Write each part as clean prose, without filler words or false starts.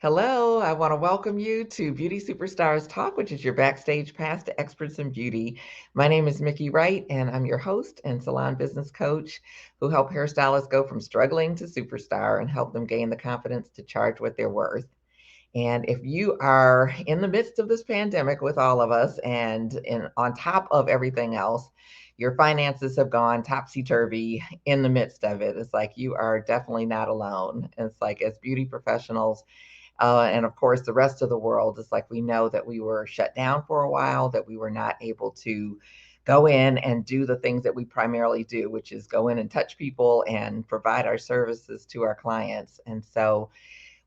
Hello, I want to welcome you to Beauty Superstars Talk, which is your backstage pass to experts in beauty. My name is Mickey Wright, and I'm your host and salon business coach who help hairstylists go from struggling to superstar and help them gain the confidence to charge what they're worth. And if you are in the midst of this pandemic with all of us and on top of everything else, your finances have gone topsy turvy in the midst of it. It's like you are definitely not alone. It's like as beauty professionals, and of course, the rest of the world is like we know that we were shut down for a while, that we were not able to go in and do the things that we primarily do, which is go in and touch people and provide our services to our clients. And so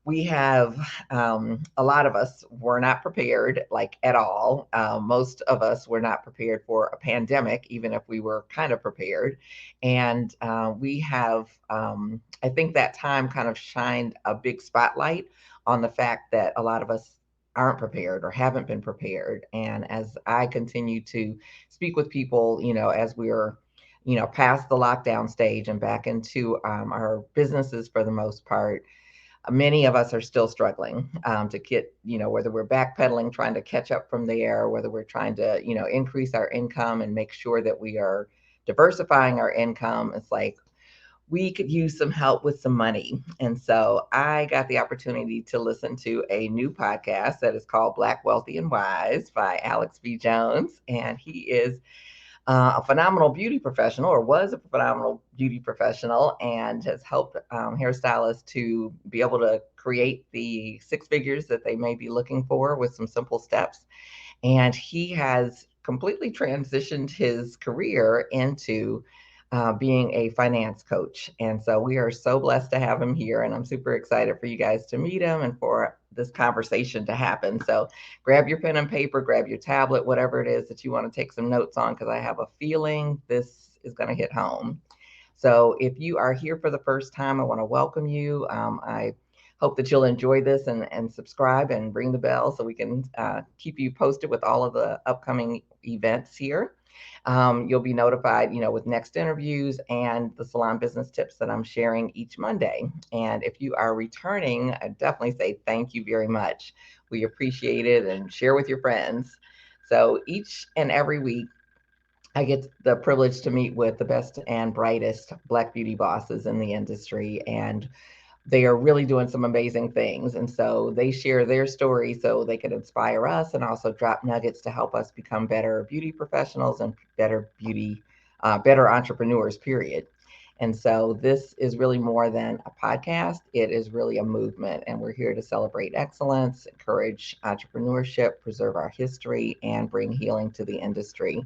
we have a lot of us were not prepared, like at all. Most of us were not prepared for a pandemic, even if we were kind of prepared. And we have, I think that time kind of shined a big spotlight on the fact that a lot of us aren't prepared or haven't been prepared. And as I continue to speak with people, as we're past the lockdown stage and back into our businesses for the most part, many of us are still struggling to get, whether we're backpedaling, trying to catch up from there, whether we're trying to, increase our income and make sure that we are diversifying our income. It's like we could use some help with some money. And so I got the opportunity to listen to a new podcast that is called Black, Wealthy, and Wise by Alex B. Jones. And he is a phenomenal beauty professional, or was a phenomenal beauty professional, and has helped hairstylists to be able to create the six figures that they may be looking for with some simple steps. And he has completely transitioned his career into being a finance coach. And so we are so blessed to have him here. And I'm super excited for you guys to meet him and for this conversation to happen. So grab your pen and paper, grab your tablet, whatever it is that you want to take some notes on, because I have a feeling this is going to hit home. So if you are here for the first time, I want to welcome you. I hope that you'll enjoy this and subscribe and ring the bell so we can keep you posted with all of the upcoming events here. You'll be notified, with next interviews and the salon business tips that I'm sharing each Monday. And if you are returning, I definitely say thank you very much. We appreciate it, and share with your friends. So each and every week, I get the privilege to meet with the best and brightest Black beauty bosses in the industry, and they are really doing some amazing things. And so they share their story so they can inspire us and also drop nuggets to help us become better beauty professionals and better entrepreneurs, period. And so this is really more than a podcast. It is really a movement. And we're here to celebrate excellence, encourage entrepreneurship, preserve our history, and bring healing to the industry.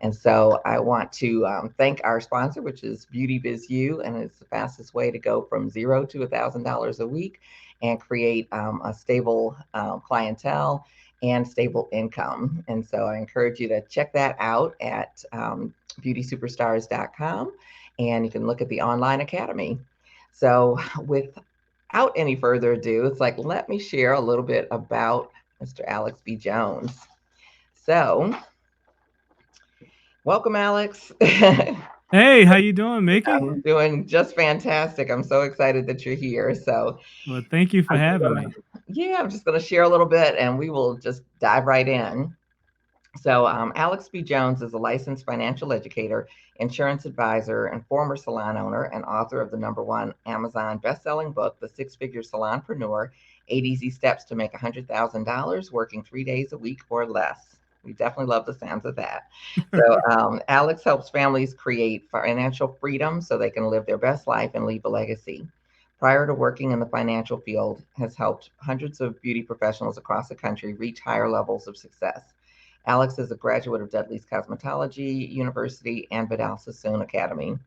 And so I want to thank our sponsor, which is Beauty Biz U, and it's the fastest way to go from zero to $1,000 a week and create a stable clientele and stable income. And so I encourage you to check that out at beautysuperstars.com, and you can look at the online academy. So without any further ado, it's like, let me share a little bit about Mr. Alex B. Jones. So welcome, Alex. Hey, how you doing, Mickey? I'm doing just fantastic. I'm so excited that you're here. So, Well, thank you for I'm just having gonna, me. yeah, I'm just going to share a little bit and we will just dive right in. So, Alex B. Jones is a licensed financial educator, insurance advisor, and former salon owner and author of the #1 Amazon best-selling book, The Six-Figure Salonpreneur: 8 Easy Steps to Make $100,000 Working 3 Days a Week or Less. We definitely love the sounds of that. So, Alex helps families create financial freedom so they can live their best life and leave a legacy. Prior to working in the financial field, has helped hundreds of beauty professionals across the country reach higher levels of success. Alex is a graduate of Dudley's Cosmetology University and Vidal Sassoon Academy.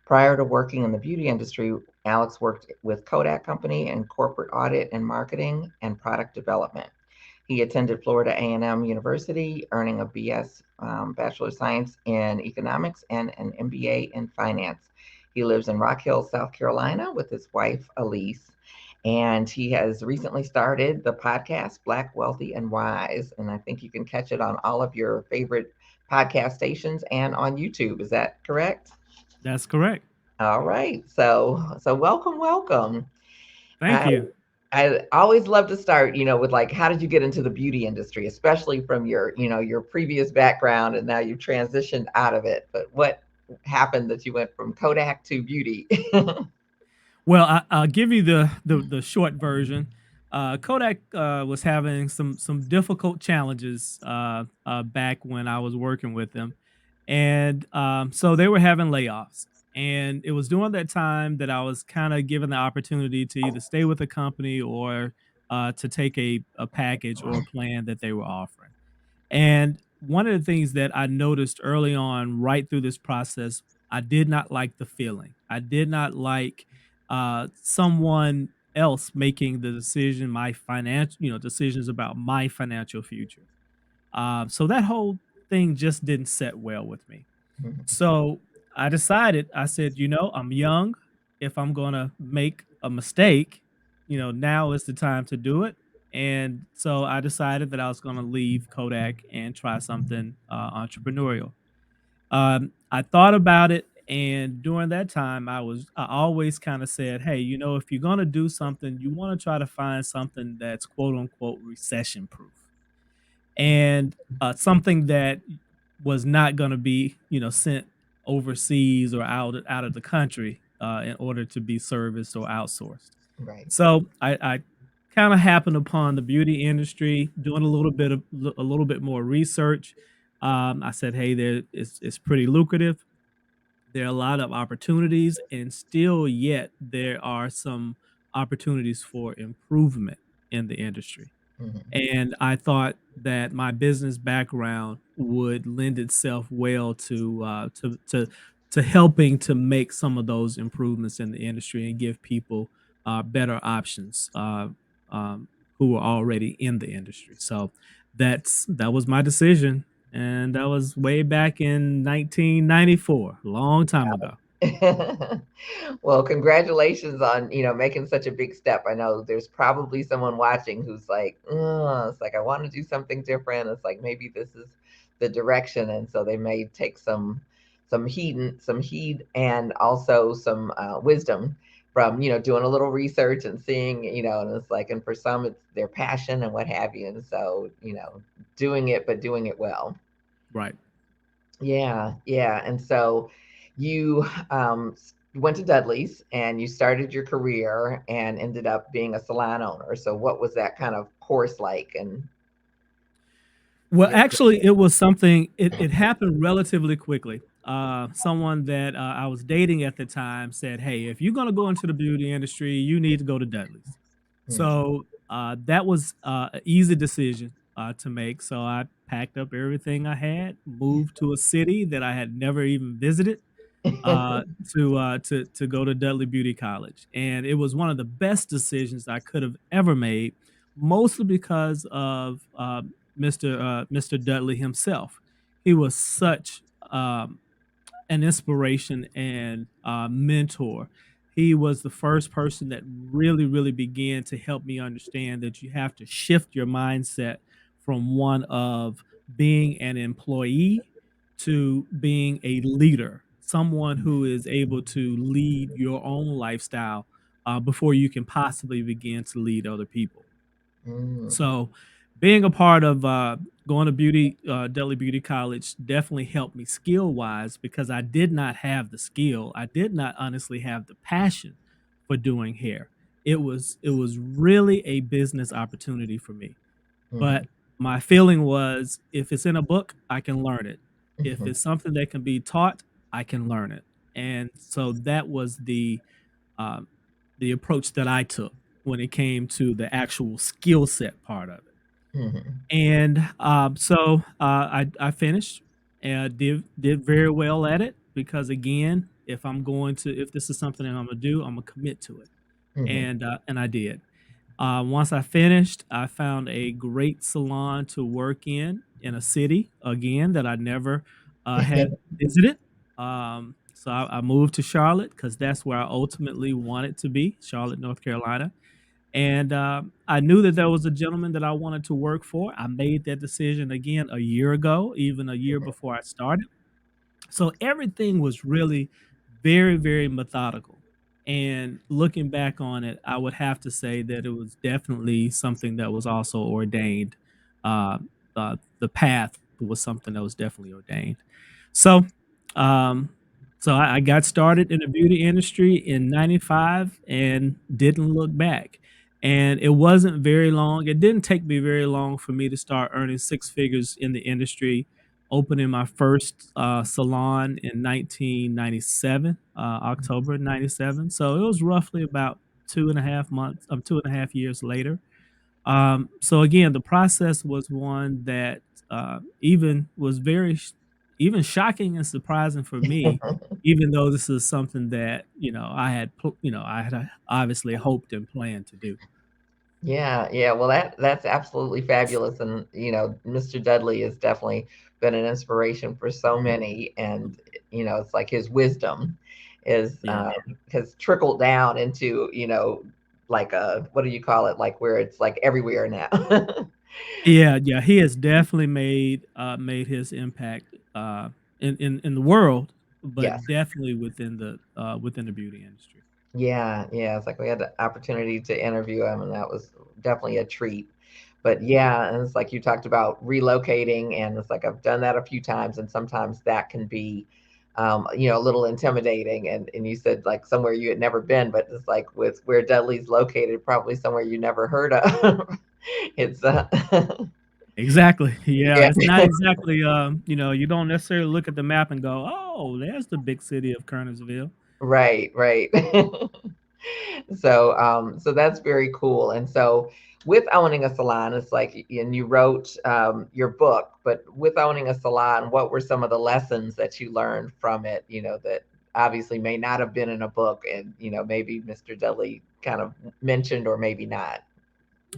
Prior to working in the beauty industry, Alex worked with Kodak Company in corporate audit and marketing and product development. He attended Florida A&M University, earning a BS, Bachelor of Science in Economics and an MBA in Finance. He lives in Rock Hill, South Carolina, with his wife, Alease. And he has recently started the podcast, Black, Wealthy, and Wise. And I think you can catch it on all of your favorite podcast stations and on YouTube. Is that correct? That's correct. All right. So welcome, welcome. Thank I you. I always love to start, with like, how did you get into the beauty industry, especially from your previous background, and now you've transitioned out of it. But what happened that you went from Kodak to beauty? Well, I'll give you the short version. Kodak was having some difficult challenges back when I was working with them, and so they were having layoffs. And it was during that time that I was kind of given the opportunity to either stay with the company or to take a package or a plan that they were offering. And one of the things that I noticed early on, right through this process, I did not like the feeling. I did not like someone else making the decision, my financial, decisions about my financial future. So that whole thing just didn't set well with me. So I decided, I said, I'm young. If I'm going to make a mistake, now is the time to do it. And so I decided that I was going to leave Kodak and try something entrepreneurial. I thought about it. And during that time, I always kind of said, hey, if you're going to do something, you want to try to find something that's quote unquote recession proof and something that was not going to be sent overseas or out of the country in order to be serviced or outsourced. Right. So I kind of happened upon the beauty industry, doing a little bit more research. I said, hey, it's pretty lucrative. There are a lot of opportunities, and still yet there are some opportunities for improvement in the industry. Hmm. And I thought that my business background would lend itself well to helping to make some of those improvements in the industry and give people better options who are already in the industry. So that was my decision, and that was way back in 1994, a long time ago. Well, congratulations on, making such a big step. I know there's probably someone watching who's like, it's like I want to do something different. It's like maybe this is the direction, and so they may take some heed and also some wisdom from, doing a little research and seeing, and it's like, and for some it's their passion and what have you, and so, doing it, but doing it well. Right. Yeah, yeah. And so you went to Dudley's and you started your career and ended up being a salon owner. So what was that kind of course like? And Well, your actually, it was something it happened relatively quickly. Someone that, I was dating at the time said, "Hey, if you're gonna go into the beauty industry, you need to go to Dudley's." mm, So, that was, an easy decision, to make, so I packed up everything I had, moved to a city that I had never even visited, uh, to go to Dudley Beauty College, and it was one of the best decisions I could have ever made, mostly because of Mr. Dudley himself. He was such an inspiration and mentor. He was the first person that really began to help me understand that you have to shift your mindset from one of being an employee to being a leader, someone who is able to lead your own lifestyle before you can possibly begin to lead other people. mm, So, being a part of going to Dudley Beauty College definitely helped me skill wise because I did not have the skill. I did not honestly have the passion for doing hair. It was really a business opportunity for me. mm, But my feeling was if it's in a book, I can learn it. If mhm, it's something that can be taught, I can learn it. And so that was um, the approach that I took when it came to the actual skill set part of it. mhm, And I finished and did very well at it because again, if this is something that I'm gonna do, I'm gonna commit to it, mhm, and I did. Once I finished, I found a great salon to work in a city again that I never had visited. So I moved to Charlotte because that's where I ultimately wanted to be, Charlotte, North Carolina. And I knew that there was a gentleman that I wanted to work for. I made that decision again a year ago, even a year before I started. So everything was really very methodical. And looking back on it, I would have to say that it was definitely something that was also ordained. Uh, the path was something that was definitely ordained. So, um, so I got started in the beauty industry in '95 and didn't look back. And it wasn't very long. It didn't take me very long for me to start earning six figures in the industry, opening my first salon in 1997, October '97. So it was roughly about 2.5 months, 2.5 years later. So again, the process was one that even was even shocking and surprising for me, even though this is something that I had obviously hoped and planned to do. Yeah, yeah. Well, that's absolutely fabulous, and Mr. Dudley has definitely been an inspiration for so many, and it's like his wisdom is Yeah. has trickled down into like a what do you call it, like where it's like everywhere now. Yeah, yeah, he has definitely made his impact in the world, Yes. but definitely within the beauty industry. Yeah, yeah. It's like we had the opportunity to interview him, and that was definitely a treat. But yeah, and it's like you talked about relocating, and it's like I've done that a few times, and sometimes that can be, a little intimidating. And you said like somewhere you had never been, but it's like with where Dudley's located, probably somewhere you never heard of. It's Exactly. Yeah, yeah, it's not exactly you don't necessarily look at the map and go, "Oh, there's the big city of Kernersville." right, right. So that's very cool. And so with owning a salon, it's like, and you wrote your book, but with owning a salon, what were some of the lessons that you learned from it, that obviously may not have been in a book and, maybe Mr. Dudley kind of mentioned or maybe not.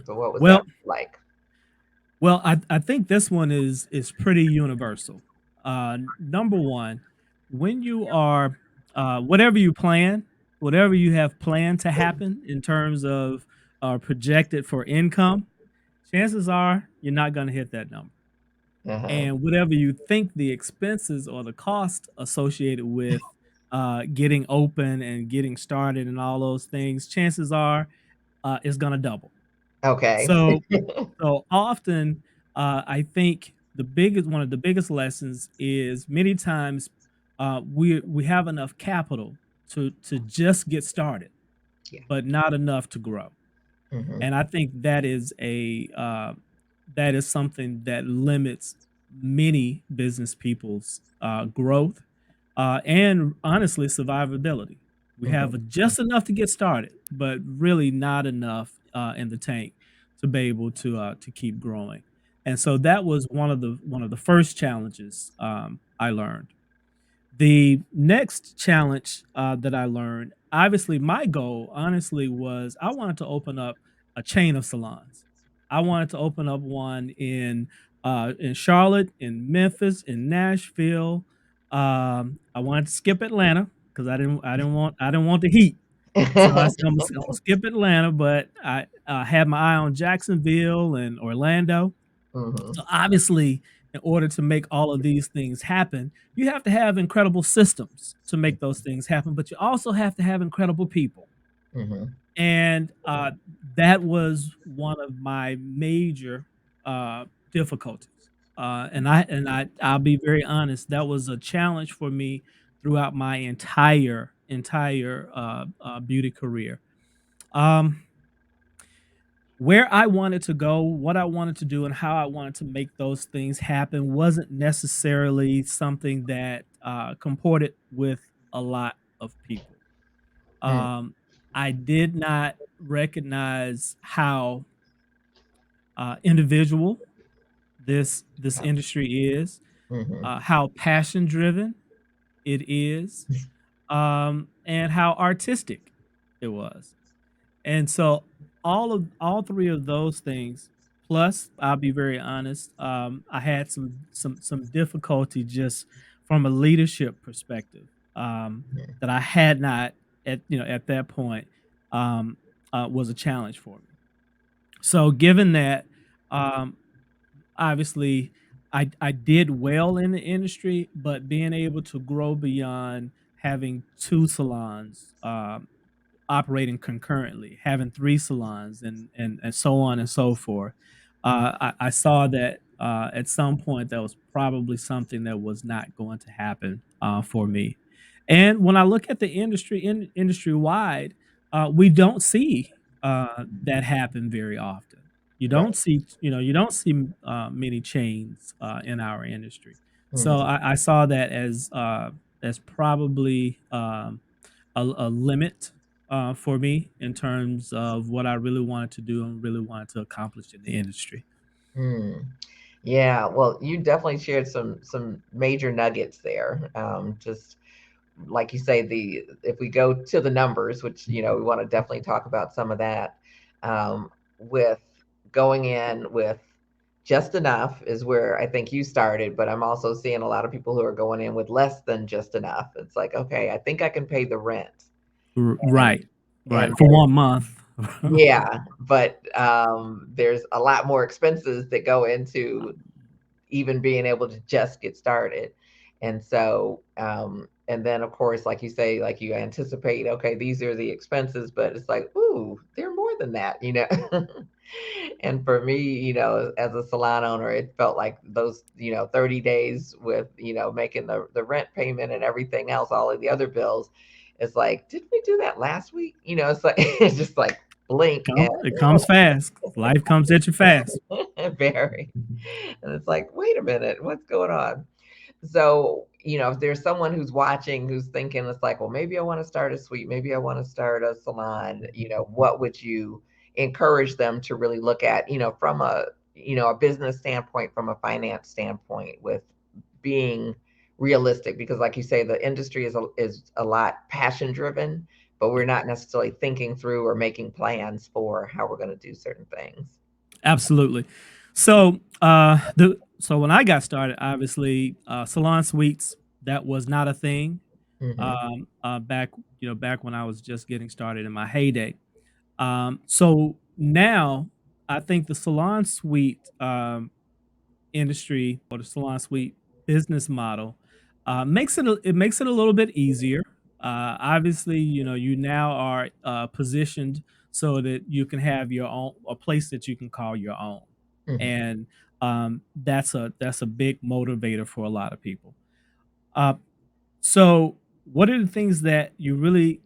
So what was that Well, like? I think this one is pretty universal. Number one, when you are whatever you plan, whatever you have planned to happen in terms of projected for income, chances are you're not going to hit that number. Uh-huh. And whatever you think the expenses or the cost associated with getting open and getting started and all those things, chances are is going to double. Okay. So so often, I think one of the biggest lessons is many times we have enough capital to just get started, Yeah. but not enough to grow. Hmm. And I think that is something that limits many business people's growth and honestly survivability. We Hmm. have just enough to get started, but really not enough in the tank to be able to keep growing. And so that was one of the first challenges I learned. The next challenge that I learned, obviously, my goal, honestly, was I wanted to open up a chain of salons. I wanted to open up one in Charlotte, in Memphis, in Nashville. I wanted to skip Atlanta because I didn't want the heat. So I said I'm gonna skip Atlanta, but I had my eye on Jacksonville and Orlando. Hmm. So obviously, in order to make all of these things happen, you have to have incredible systems to make those things happen, but you also have to have incredible people. Hmm. And that was one of my major difficulties. I'll be very honest, that was a challenge for me throughout my entire beauty career. Um, where I wanted to go, what I wanted to do, and how I wanted to make those things happen wasn't necessarily something that comported with a lot of people. Um, I did not recognize how individual this industry is, Hmm. how passion driven it is, and how artistic it was. And so all three of those things, plus I'll be very honest, I had some difficulty just from a leadership perspective, that I had not at that point, um, was a challenge for me. So given that, um, obviously I did well in the industry, but being able to grow beyond having 2 salons, operating concurrently, having 3 salons and so on and so forth. I saw that, at some point, that was probably something that was not going to happen, for me. And when I look at the industry-wide, we don't see, that happen very often. Right. You don't see, many chains, in our industry. So Mhm. I saw that as probably, a limit, for me in terms of what I really wanted to do and really wanted to accomplish in the industry. Mm. Yeah, well, you definitely shared some major nuggets there. Just like you say, the if we go to the numbers, which we want to definitely talk about some of that, with going in with just enough is where I think you started, but I'm also seeing a lot of people who are going in with less than just enough. It's like, okay, I think I can pay the rent, and Right, and right, for 1 month. yeah, but there's a lot more expenses that go into even being able to just get started. And so, and then of course, like you say, like you anticipate, okay, these are the expenses, but it's like, ooh, they're more than that. And for me, as a salon owner, it felt like those, 30 days with, making the rent payment and everything else, all of the other bills. It's like, did we do that last week? It's like, it's just like blink and It comes fast. Life comes at you fast. very. And it's like, wait a minute, what's going on? So, if there's someone who's watching who's thinking, it's like, well, maybe I want to start a suite, maybe I want to start a salon, what would you encourage them to really look at, from a business standpoint, from a finance standpoint, with being realistic? Because like you say, the industry is a lot passion driven, but we're not necessarily thinking through or making plans for how we're going to do certain things. Absolutely. So when I got started, obviously, salon suites, that was not a thing, Hmm. back back when I was just getting started in my heyday. So now I think the salon suite, industry, or the salon suite business model, it makes it a little bit easier. Obviously, you now are, positioned so that you can have your own, a place that you can call your own, Hmm. and that's a big motivator for a lot of people. Uh, so, what are the things that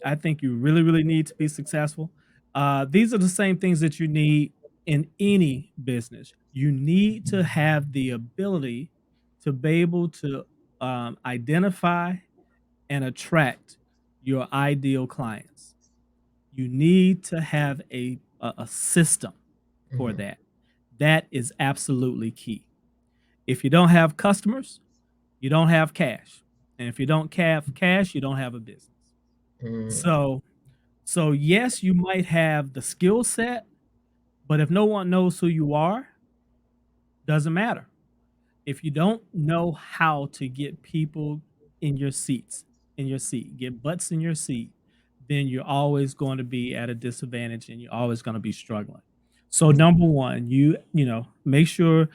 I think you really need to be successful? These are the same things that you need in any business. You need to have the ability to be able to, identify and attract your ideal clients. You need to have a system for Hmm. that. That is absolutely key. If you don't have customers, you don't have cash. And if you don't have cash, you don't have a business. Hmm. So so yes, you might have the skill set, but if no one knows who you are, doesn't matter. If you don't know how to get people in your seats, in your seat, get butts in your seat, then you're always going to be at a disadvantage and you're always going to be struggling. So number one, make sure,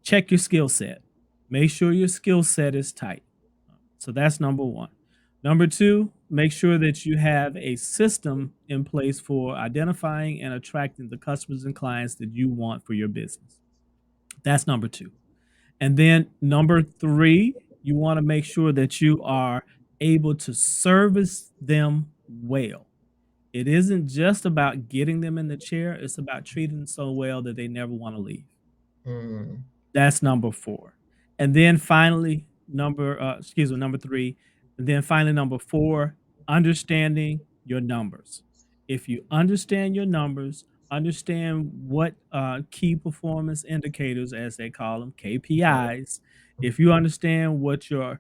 check your skill set. Make sure your skill set is tight. So that's number one. Number two, make sure that you have a system in place for identifying and attracting the customers and clients that you want for your business. That's number two. And then number three, you want to make sure that you are able to service them well. It isn't just about getting them in the chair, it's about treating them so well that they never want to leave. Hmm. That's number 4. And then finally, number 3. And then finally, number 4, understanding your numbers. If you understand your numbers, understand what, key performance indicators, as they call them, KPIs. If you understand what your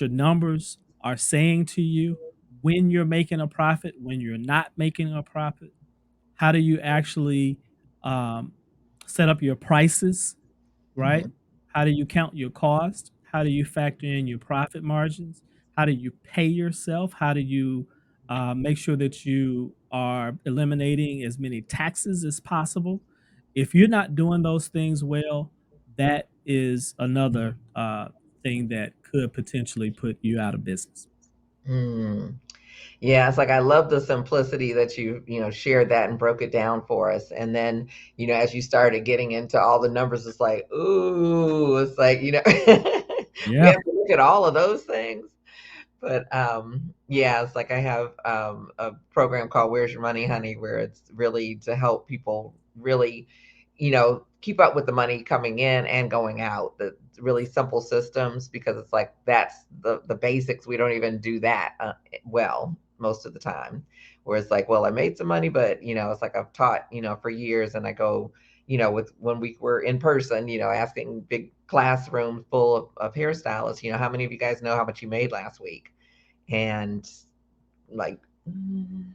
numbers are saying to you, when you're making a profit, when you're not making a profit, how do you actually, um, set up your prices, right? Hmm. How do you count your cost? How do you factor in your profit margins? How do you pay yourself? How do you, make sure that you are eliminating as many taxes as possible? If you're not doing those things well, that is another, thing that could potentially put you out of business. Hmm. Yeah, it's like I love the simplicity that you shared that and broke it down for us. And then, as you started getting into all the numbers, it's like, ooh, it's like, we Yeah. have to look at all of those things. But yeah, it's like I have a program called Where's Your Money, Honey, where it's really to help people really, keep up with the money coming in and going out. The really simple systems, because it's like that's the basics. We don't even do that well most of the time. Where it's like, well, I made some money, but it's like I've taught for years, and I go with when we were in person, asking big classrooms full of hairstylists, how many of you guys know how much you made last week? And like, And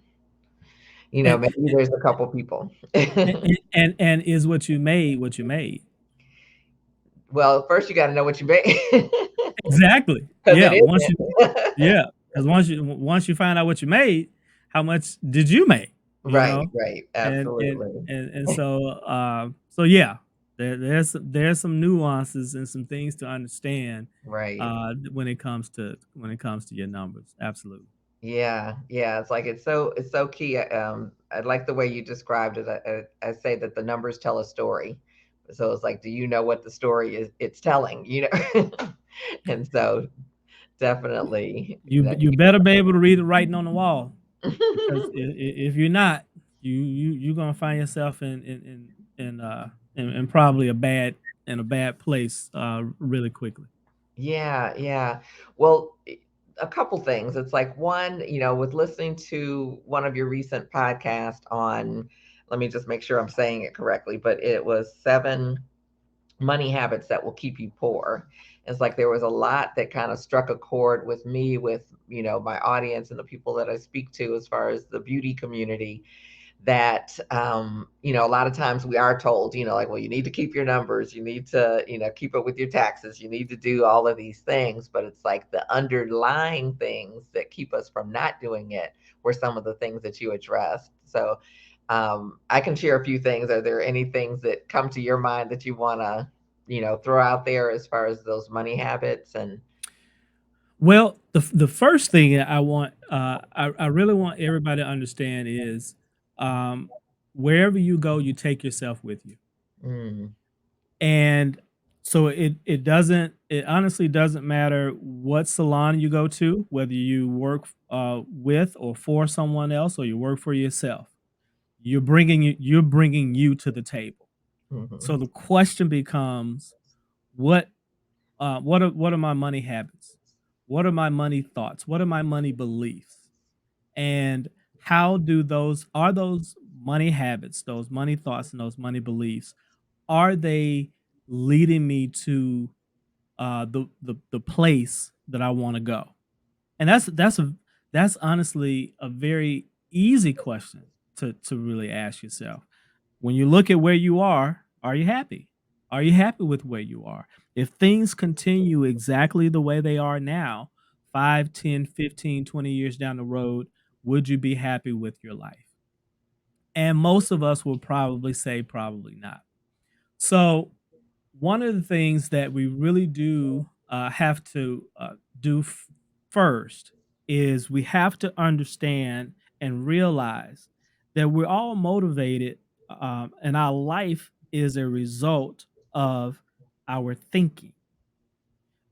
maybe there's a couple people. and is what you made. Well, first you got to know what you made Exactly. because it Yeah, once you isn't. yeah, because once you find out what you made, how much did you make, you Right, know? right, And and absolutely. and and so, so yeah, there's some nuances and some things to understand, Right. when it comes to your numbers, absolutely. Yeah, yeah. It's so key. I like the way you described it. I say that the numbers tell a story. So it's like, do you know what the story is? It's telling, and so definitely that. You better be able to read the writing on the wall, because if you're not, you're gonna find yourself in probably a bad place, really quickly. Yeah, yeah. Well, a couple things. It's like one, with listening to one of your recent podcasts on, let me just make sure I'm saying it correctly, but it was seven money habits that will keep you poor. It's like there was a lot that kind of struck a chord with me, with, my audience and the people that I speak to as far as the beauty community, that a lot of times we are told, like, well, you need to keep your numbers, you need to, keep up with your taxes, you need to do all of these things, but it's like the underlying things that keep us from not doing it were some of the things that you addressed. So I can share a few things. Are there any things that come to your mind that you want to throw out there as far as those money habits? And Well, the first thing that I really want everybody to understand is, um, wherever you go, you take yourself with you. mm, And so it honestly doesn't matter what salon you go to, whether you work, with or for someone else, or you work for yourself. You're bringing you to the table. mhm, So the question becomes, what what are my money habits? What are my money thoughts? What are my money beliefs? And how do those money habits, those money thoughts, and those money beliefs, are they leading me to, the place that I want to go? And that's honestly a very easy question to really ask yourself. When you look at where you are you happy? Are you happy with where you are? If things continue exactly the way they are now, 5, 10, 15, 20 years down the road, would you be happy with your life? And most of us will probably say probably not. So, one of the things that we really do, have to, do first is we have to understand and realize that we're all motivated, and our life is a result of our thinking.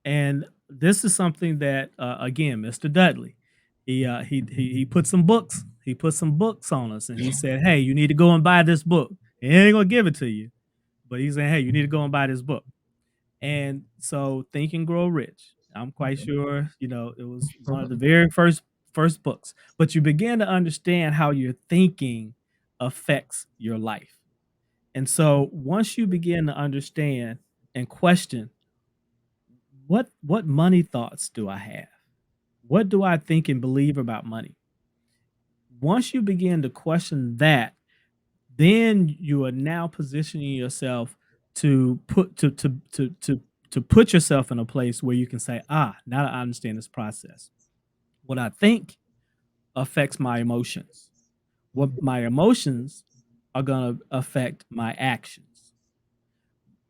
And this is something that, again, Mr. Dudley, he put some books. He put some books on us, and he said, "Hey, you need to go and buy this book." He ain't gonna give it to you, but he's saying, "Hey, you need to go and buy this book." And so Think and Grow Rich, I'm quite mhm, sure, it was one of the mhm. very first books. But you begin to understand how your thinking affects your life. And so once you begin to understand and question, what money thoughts do I have? What do I think and believe about money? Once you begin to question that, then you are now positioning yourself to put to put yourself in a place where you can say, now that I understand this process, what I think affects my emotions. What my emotions are going to affect my actions.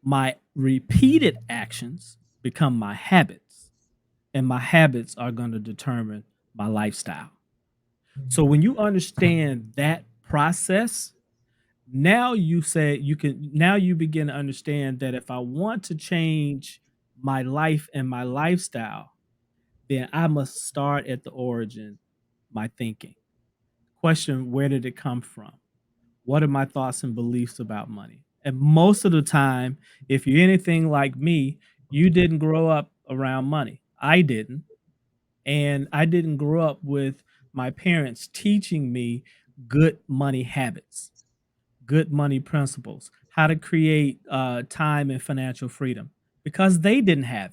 My repeated actions become my habits, and my habits are going to determine my lifestyle. So when you understand that process, now you begin to understand that if I want to change my life and my lifestyle, then I must start at the origin, my thinking. Question, where did it come from? What are my thoughts and beliefs about money? And most of the time, if you're anything like me, you didn't grow up around money. I didn't. And I didn't grow up with my parents teaching me good money habits, good money principles, how to create time and financial freedom because they didn't have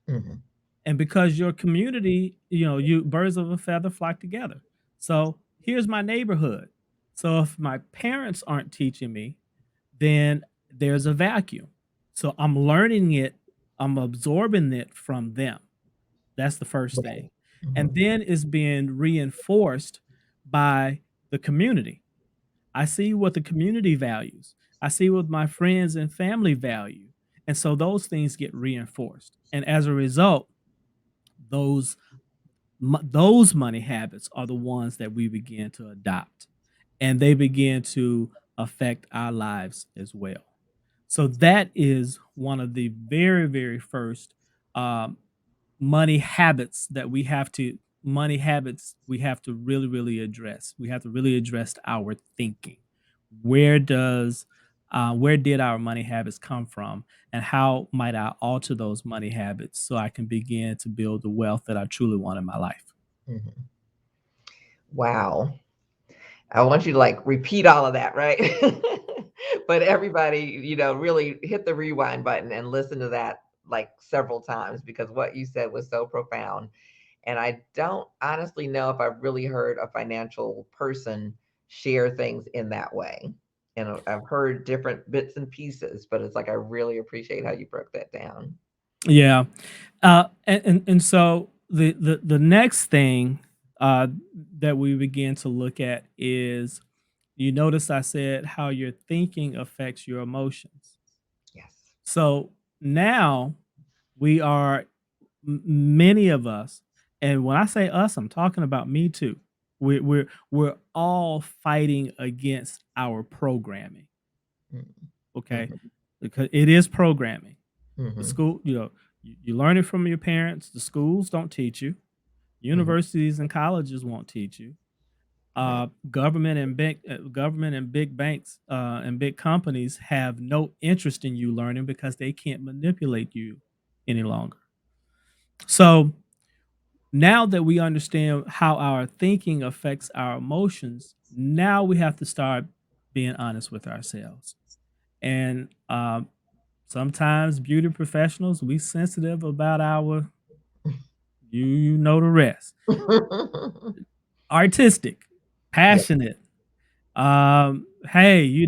it. Mhm. And because your community, you birds of a feather flock together. So here's my neighborhood. So if my parents aren't teaching me, then there's a vacuum. So I'm learning it, I'm absorbing it from them. That's the first thing. Right. And Mhm. then it's being reinforced by the community. I see what the community values. I see what my friends and family value. And so those things get reinforced. And as a result, those those money habits are the ones that we begin to adopt, and they begin to affect our lives as well. So that is one of the very, very first um, money habits we have to really, really address. We have to really address our thinking. Where does where did our money habits come from, and how might I alter those money habits so I can begin to build the wealth that I truly want in my life? Mhm. Wow. I want you to like repeat all of that, right? But everybody, really hit the rewind button and listen to that like several times because what you said was so profound. And I don't honestly know if I've really heard a financial person share things in that way. And I've heard different bits and pieces, but it's like I really appreciate how you broke that down. Yeah. And so the next thing uh, that we begin to look at is, you notice I said how your thinking affects your emotions. Yes. So now we are many of us, and when I say us, I'm talking about me too. We're all fighting against our programming. Okay, Mm-hmm. because it is programming. The Mm-hmm. school, you learn it from your parents. The schools don't teach you. Mm-hmm. Universities and colleges won't teach you. Right. Government and big banks and big companies have no interest in you learning because they can't manipulate you any longer. So now that we understand how our thinking affects our emotions, now we have to start being honest with ourselves. And sometimes beauty professionals, we sensitive about our, you know the rest. Artistic, Yeah. passionate. Hey,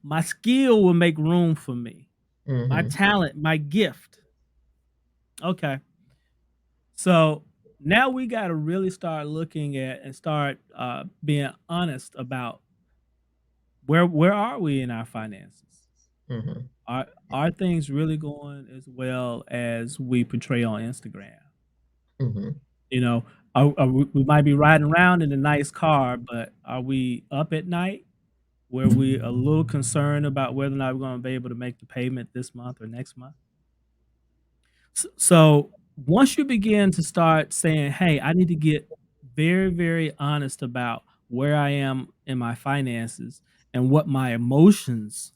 my skill will make room for me. My Mm-hmm. talent, my gift. Okay. So now we got to really start looking at and start being honest about where are we in our finances? Mm-hmm. Are things really going as well as we portray on Instagram? Mm-hmm. You know, we might be riding around in a nice car, but are we up at night where we a little concerned about whether or not we're going to be able to make the payment this month or next month? So once you begin to start saying, "Hey, I need to get very, very honest about where I am in my finances and what my emotions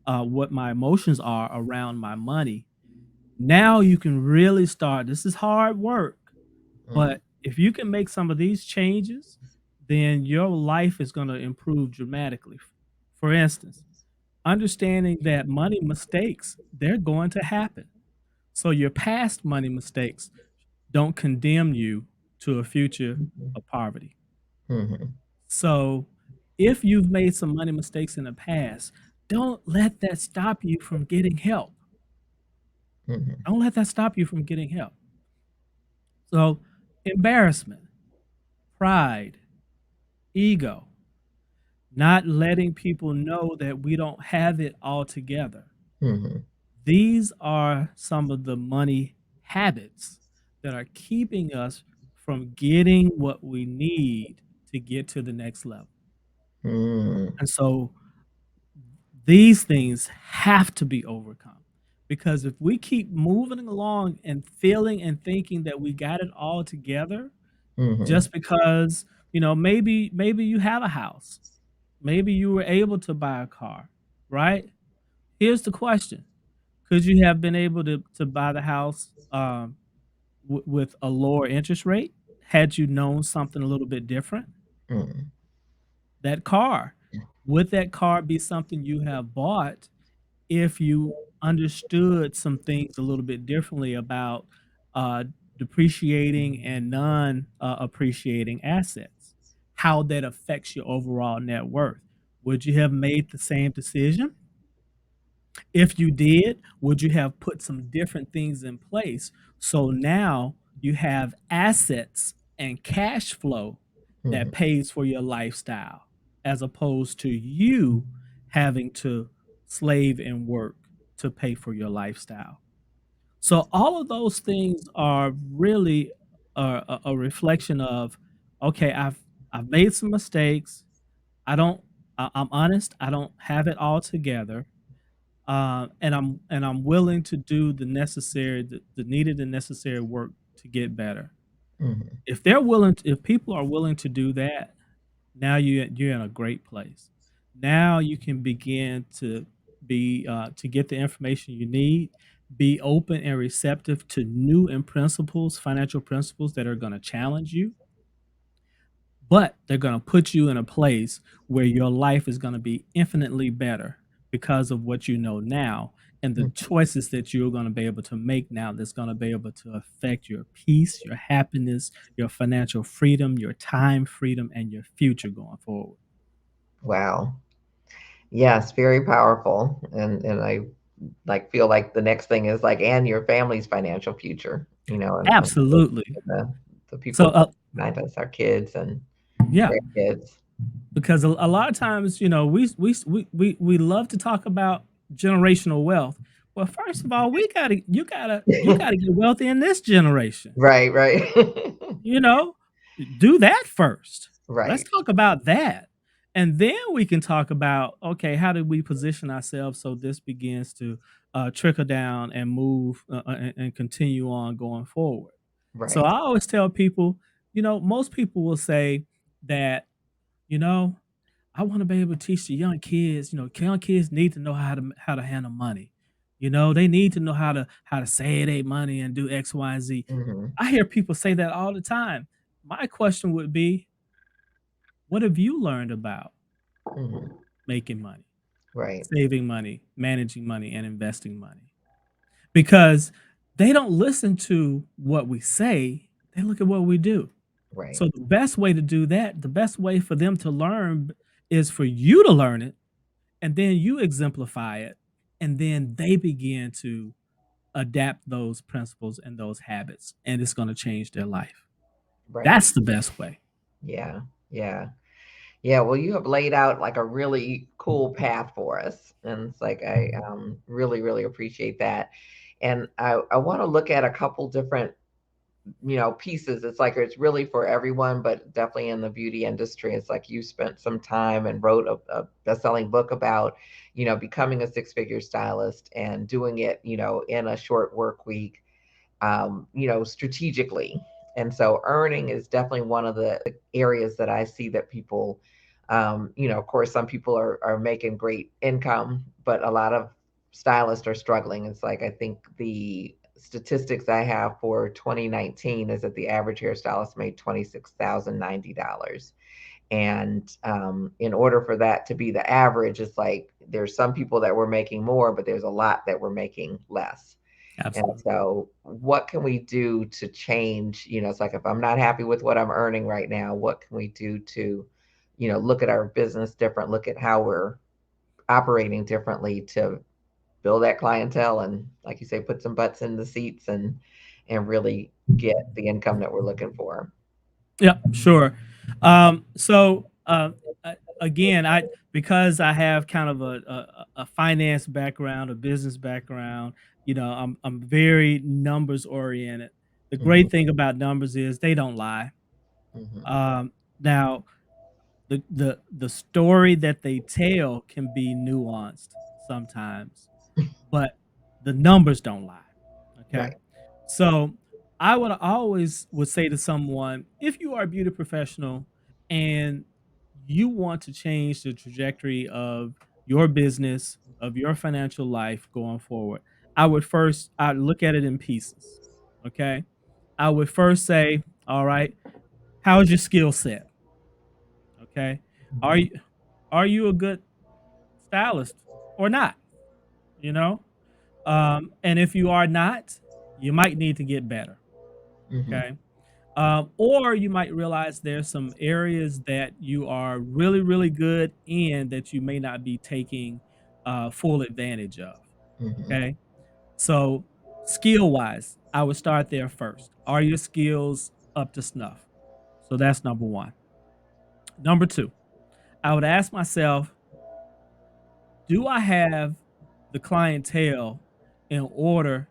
are around my money," now you can really start. This is hard work, Mm-hmm. but if you can make some of these changes, then your life is going to improve dramatically. For instance, understanding that money mistakes, they're going to happen. So your past money mistakes don't condemn you to a future of poverty. Mm-hmm. So if you've made some money mistakes in the past, don't let that stop you from getting help. Mm-hmm. Don't let that stop you from getting help. So embarrassment, pride, ego, not letting people know that we don't have it all together. Mm-hmm. These are some of the money habits that are keeping us from getting what we need to get to the next level. Mm, And so these things have to be overcome because if we keep moving along and feeling and thinking that we got it all together mhm, just because, maybe you have a house, maybe you were able to buy a car, right? Here's the question. Could you have been able to buy the house with a lower interest rate had you known something a little bit different? mm, That car, would that car be something you have bought if you understood some things a little bit differently about uh, depreciating and non appreciating assets, how that affects your overall net worth? Would you have made the same decision? If you did, would you have put some different things in place so now you have assets and cash flow that mhm, pays for your lifestyle as opposed to you having to slave and work to pay for your lifestyle? So all of those things are really a reflection of, okay, I've made some mistakes. I'm honest, I don't have it all together, and I'm willing to do the needed and necessary work to get better. mhm. If people are willing to do that, now you're in a great place. Now you can begin to get the information you need, be open and receptive to new and principles, financial principles that are going to challenge you, but they're going to put you in a place where your life is going to be infinitely better because of what you know now and the Mm. choices that you're going to be able to make now that's going to be able to affect your peace, your happiness, your financial freedom, your time freedom, and your future going forward. Wow. Yes, very powerful. And I like feel like the next thing is like and your family's financial future, and Absolutely. the So, people behind us, our kids and yeah, grandkids. because a lot of times, we love to talk about generational wealth. Well, first of all, you gotta get wealthy in this generation. Right, right. You know, do that first. Let's Right, talk about that. And then we can talk about, okay, how do we position ourselves so this begins to trickle down and move and continue on going forward. So right. I always tell people, most people will say that, you know, I want to be able to teach the young kids. Young kids need to know how to handle money. They need to know how to save their money and do X, Y, and Z. Mhm, I hear people say that all the time. My question would be, what have you learned about mhm. making money, Right, saving money, managing money, and investing money? Because they don't listen to what we say, they look at what we do. right, So the best way to do that, the best way for them to learn is for you to learn it and then you exemplify it and then they begin to adapt those principles and those habits and it's going to change their life. right. That's the best way. Yeah, yeah. Yeah, well, you have laid out like a really cool path for us. And it's like I really, really appreciate that. And I want to look at a couple different, pieces. It's like it's really for everyone, but definitely in the beauty industry. It's like you spent some time and wrote a best-selling book about, becoming a six-figure stylist and doing it, in a short work week, strategically. And so earning is definitely one of the areas that I see that people, of course, some people are making great income, but a lot of stylists are struggling. It's like I think the statistics I have for 2019 is that the average hairstylist made $26,090. And in order for that to be the average, it's like there's some people that were making more, but there's a lot that were making less. And Absolutely. so, what can we do to change? It's like if I'm not happy with what I'm earning right now, what can we do to, look at our business different, look at how we're operating differently to build that clientele and, like you say, put some butts in the seats and really get the income that we're looking for. Yeah, sure. So again, I because I have kind of a finance background, a business background. I'm very numbers oriented. The Mhm. great thing about numbers is they don't lie. Mhm. Now the story that they tell can be nuanced sometimes, but the numbers don't lie. Okay. Right. So I would always would say to someone, if you are a beauty professional and you want to change the trajectory of your business, of your financial life going forward, I'd look at it in pieces. Okay. I would first say, all right, how's your skill set? Okay. Are Mhm. you are you a good stylist or not? You know? And if you are not, you might need to get better. Mhm. Okay. Or you might realize there's some areas that you are really, really good in that you may not be taking full advantage of. Mhm. Okay. So, skill wise, I would start there first. Are your skills up to snuff? So, that's number one. Number two, I would ask myself, do I have the clientele in order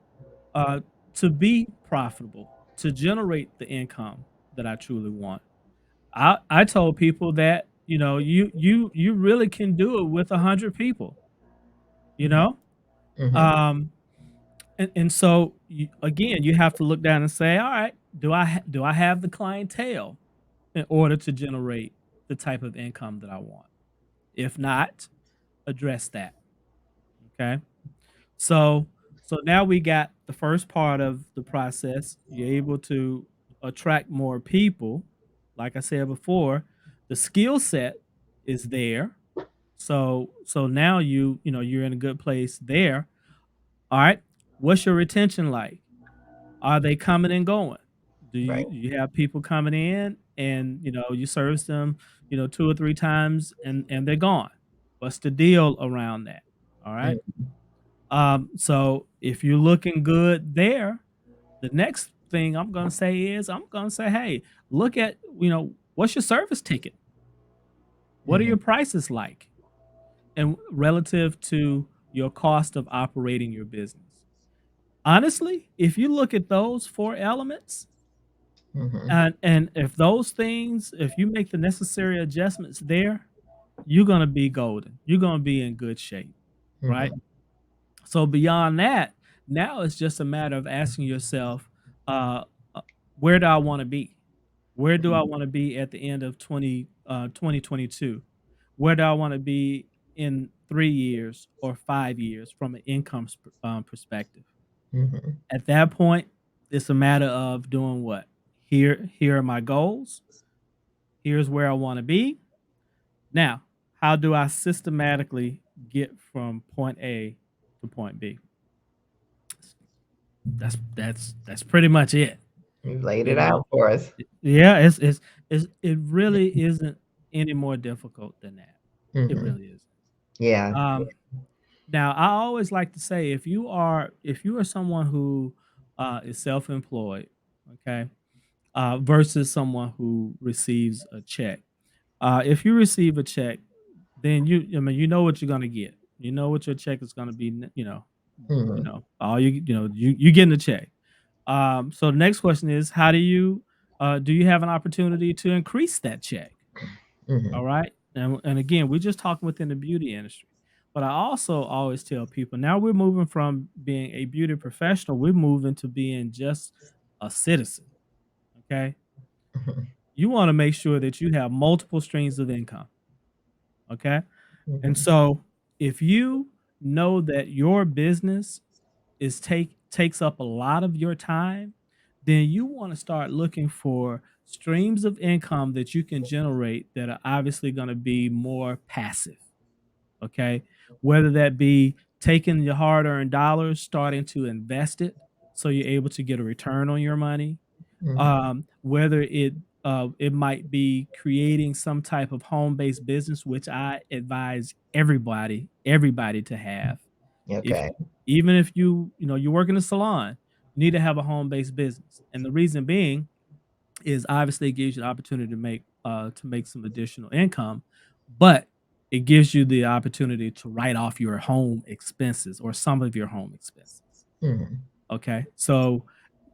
uh, to be profitable, to generate the income that I truly want? I told people that you really can do it with 100 people. You Mhm. know, Mhm. um, and so again, you have to look down and say, all right, do I have the clientele in order to generate the type of income that I want? If not, address that. Okay. So so now we got the first part of the process. You're able to attract more people. Like I said before, the skill set is there. So now you're in a good place there. All right. What's your retention like? Are they coming and going? Do Right. you have people coming in and you service them, 2 or 3 times and they're gone? What's the deal around that? All right. Mhm. So if you're looking good there, the next thing I'm gonna say is I'm gonna say, hey, look at, what's your service ticket? What are Mhm. your prices like? And relative to your cost of operating your business. Honestly, if you look at those four elements, Mhm. and if those things, if you make the necessary adjustments there, you're gonna be golden. You're gonna be in good shape, right? Mhm. So beyond that, now it's just a matter of asking yourself, uh, uh, where do I want to be? Where do I Mhm. want to be at the end of 2022? Where do I want to be in 3 years or 5 years from an income perspective? Mhm. At that point, it's a matter of doing what? Here are my goals. Here's where I want to be. Now, how do I systematically get from point A to point B? That's pretty much it, You laid you it know? out for us. Yeah, it really isn't any more difficult than that. It Mhm. really isn't. Yeah. Um, Now I always like to say if you are someone who, is self-employed, okay, versus someone who receives a check. If you receive a check, then I mean, you know what you're gonna get. You know what your check is gonna be, Mhm. all you getting a check. So the next question is, how do you have an opportunity to increase that check? All Mhm. right. And again, we're just talking within the beauty industry. But I also always tell people now we're moving from being a beauty professional, we're moving to being just a citizen. Okay. Mhm. You want to make sure that you have multiple streams of income. Okay. And Mhm. so if you know that your business takes up a lot of your time, then you want to start looking for streams of income that you can generate that are obviously going to be more passive. Okay. Whether that be taking your hard earned dollars, starting to invest it so you're able to get a return on your money, Mhm. whether it might be creating some type of home-based business, which I advise everybody to have. If Okay. even if you work in a salon, you need to have a home-based business, and the reason being is obviously it gives you the opportunity to make some additional income, but it gives you the opportunity to write off your home expenses or some of your home expenses. Mhm. Okay. So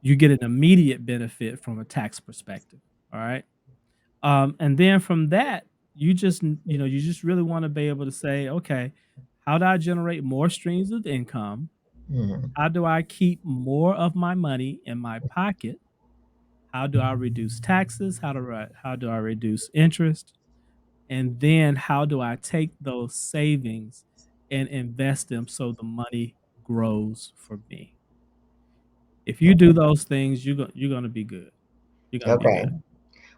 you get an immediate benefit from a tax perspective. All right. And then from that, you just really want to be able to say, okay, how do I generate more streams of income? Mhm. How do I keep more of my money in my pocket? How do I reduce taxes? How do I reduce interest? And then how do I take those savings and invest them so the money grows for me? If you do those things, you're gonna be good. You're gonna be Okay. good.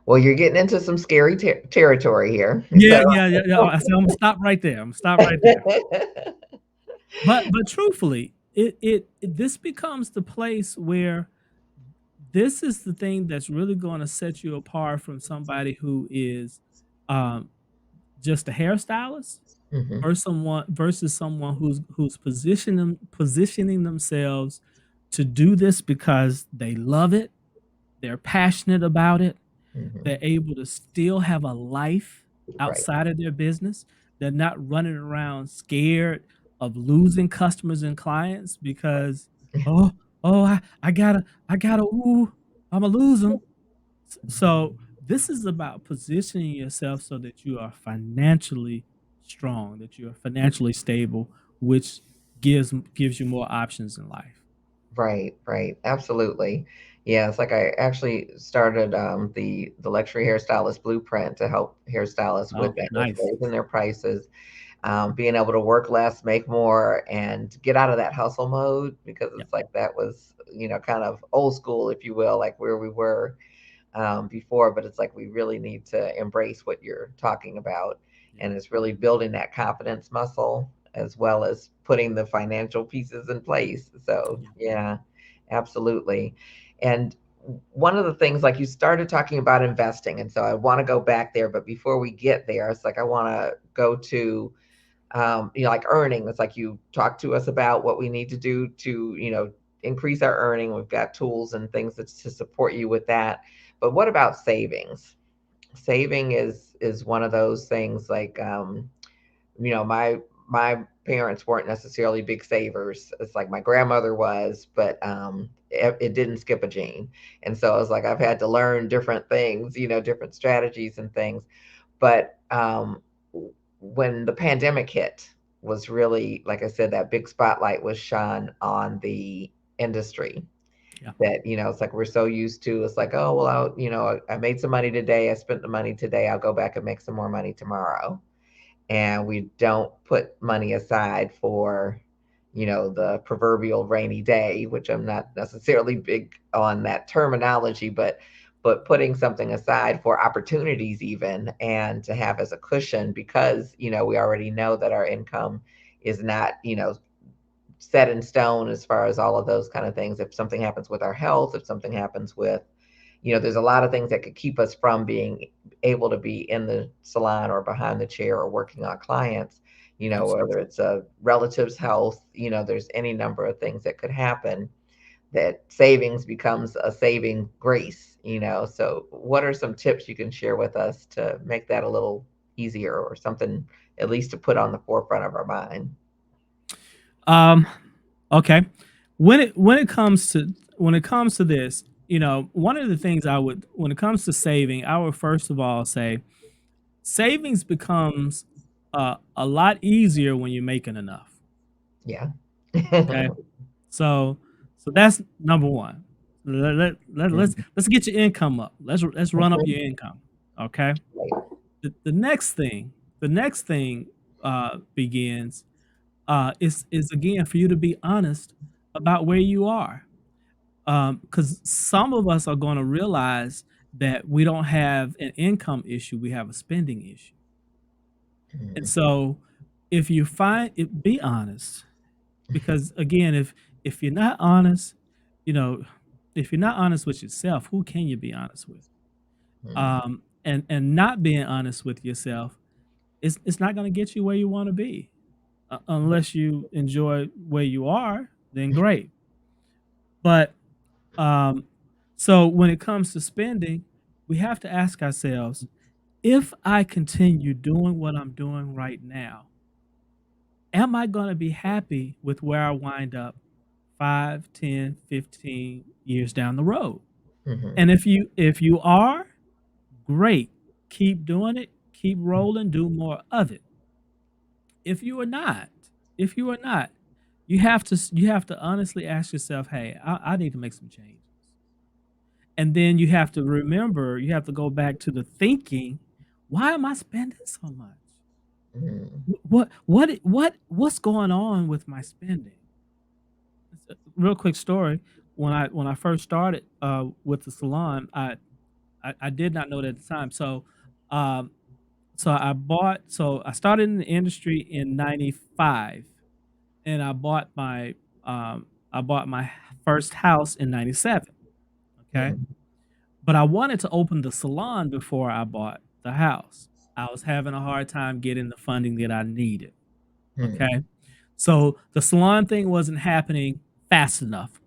Well, you're getting into some scary territory here. Yeah, So, yeah, yeah, yeah. So Imma stop right there. Imma stop right there. But truthfully, this becomes the place where this is the thing that's really gonna set you apart from somebody who is, um, just a hairstylist Mhm, or someone versus someone who's positioning themselves to do this because they love it, they're passionate about it, mhm. they're able to still have a life Right. outside of their business. They're not running around scared of losing customers and clients because, "Oh, oh, I gotta ooh, Imma lose them." So, this is about positioning yourself so that you are financially strong, that you are financially stable, which gives you more options in life. Right, right. Absolutely. Yeah, it's like I actually started the luxury hairstylist blueprint to help hairstylists with Oh, that, with nice. raising their prices, being able to work less, make more, and get out of that hustle mode because Yep, it's like that was, kind of old school, if you will, like where we were before, but it's like we really need to embrace what you're talking about. yeah, And it's really building that confidence muscle as well as putting the financial pieces in place. So, yeah, yeah, absolutely. And one of the things, like you started talking about investing. And so I want to go back there. But before we get there, it's like I want to go to like earning. It's like you talk to us about what we need to do to, increase our earning. We've got tools and things to support you with that. But what about savings? Saving is one of those things like my parents weren't necessarily big savers. It's like my grandmother was, but it didn't skip a gene. And so it's like I've had to learn different things, different strategies and things. But when the pandemic hit, was really, like I said, that big spotlight was shone on the industry. yeah. That it's like we're so used to. It's like, oh well, I made some money today. I spent the money today. I'll go back and make some more money tomorrow, and we don't put money aside for the proverbial rainy day, which I'm not necessarily big on that terminology, but putting something aside for opportunities even, and to have as a cushion, because we already know that our income is not set in stone as far as all of those kind of things. If something happens with our health, if something happens with there's a lot of things that could keep us from being able to be in the salon or behind the chair or working on clients, Absolutely. whether it's a relative's health, there's any number of things that could happen, that savings becomes a saving grace, So, what are some tips you can share with us to make that a little easier, or something at least to put on the forefront of our mind? Um, okay. When it comes to this, one of the things I would when it comes to saving, I would first of all say savings becomes a lot easier when you're making enough. Yeah. Okay. So so that's number one. Let's get your income up. Let's run up your income. Okay. Right. The next thing begins is again for you to be honest about where you are. Because some of us are going to realize that we don't have an income issue, we have a spending issue. And Mhm. so if you find it, be honest. Because again, if you're not honest, you know, if you're not honest with yourself, who can you be honest with? Mhm. And not being honest with yourself, it's not going to get you where you want to be, unless you enjoy where you are. Then great. But um, so when it comes to spending, we have to ask ourselves: if I continue doing what I'm doing right now, am I going to be happy with where I wind up 5, 10, 15 years down the road. Mhm. And if you are, great. Keep doing it, keep rolling, do more of it. If you are not, if you are not, you have to honestly ask yourself, "Hey, I need to make some changes." And then you have to remember, you have to go back to the thinking, "Why am I spending so much? Mhm. What's going on with my spending?" It's a real quick story. When I first started with the salon, I did not know that at the time. Um, so I started in the industry in '95, and um, I bought my first house in '97. Okay, Mhm. but I wanted to open the salon before I bought the house. I was having a hard time getting the funding that I needed. Okay, Mhm. so the salon thing wasn't happening fast enough.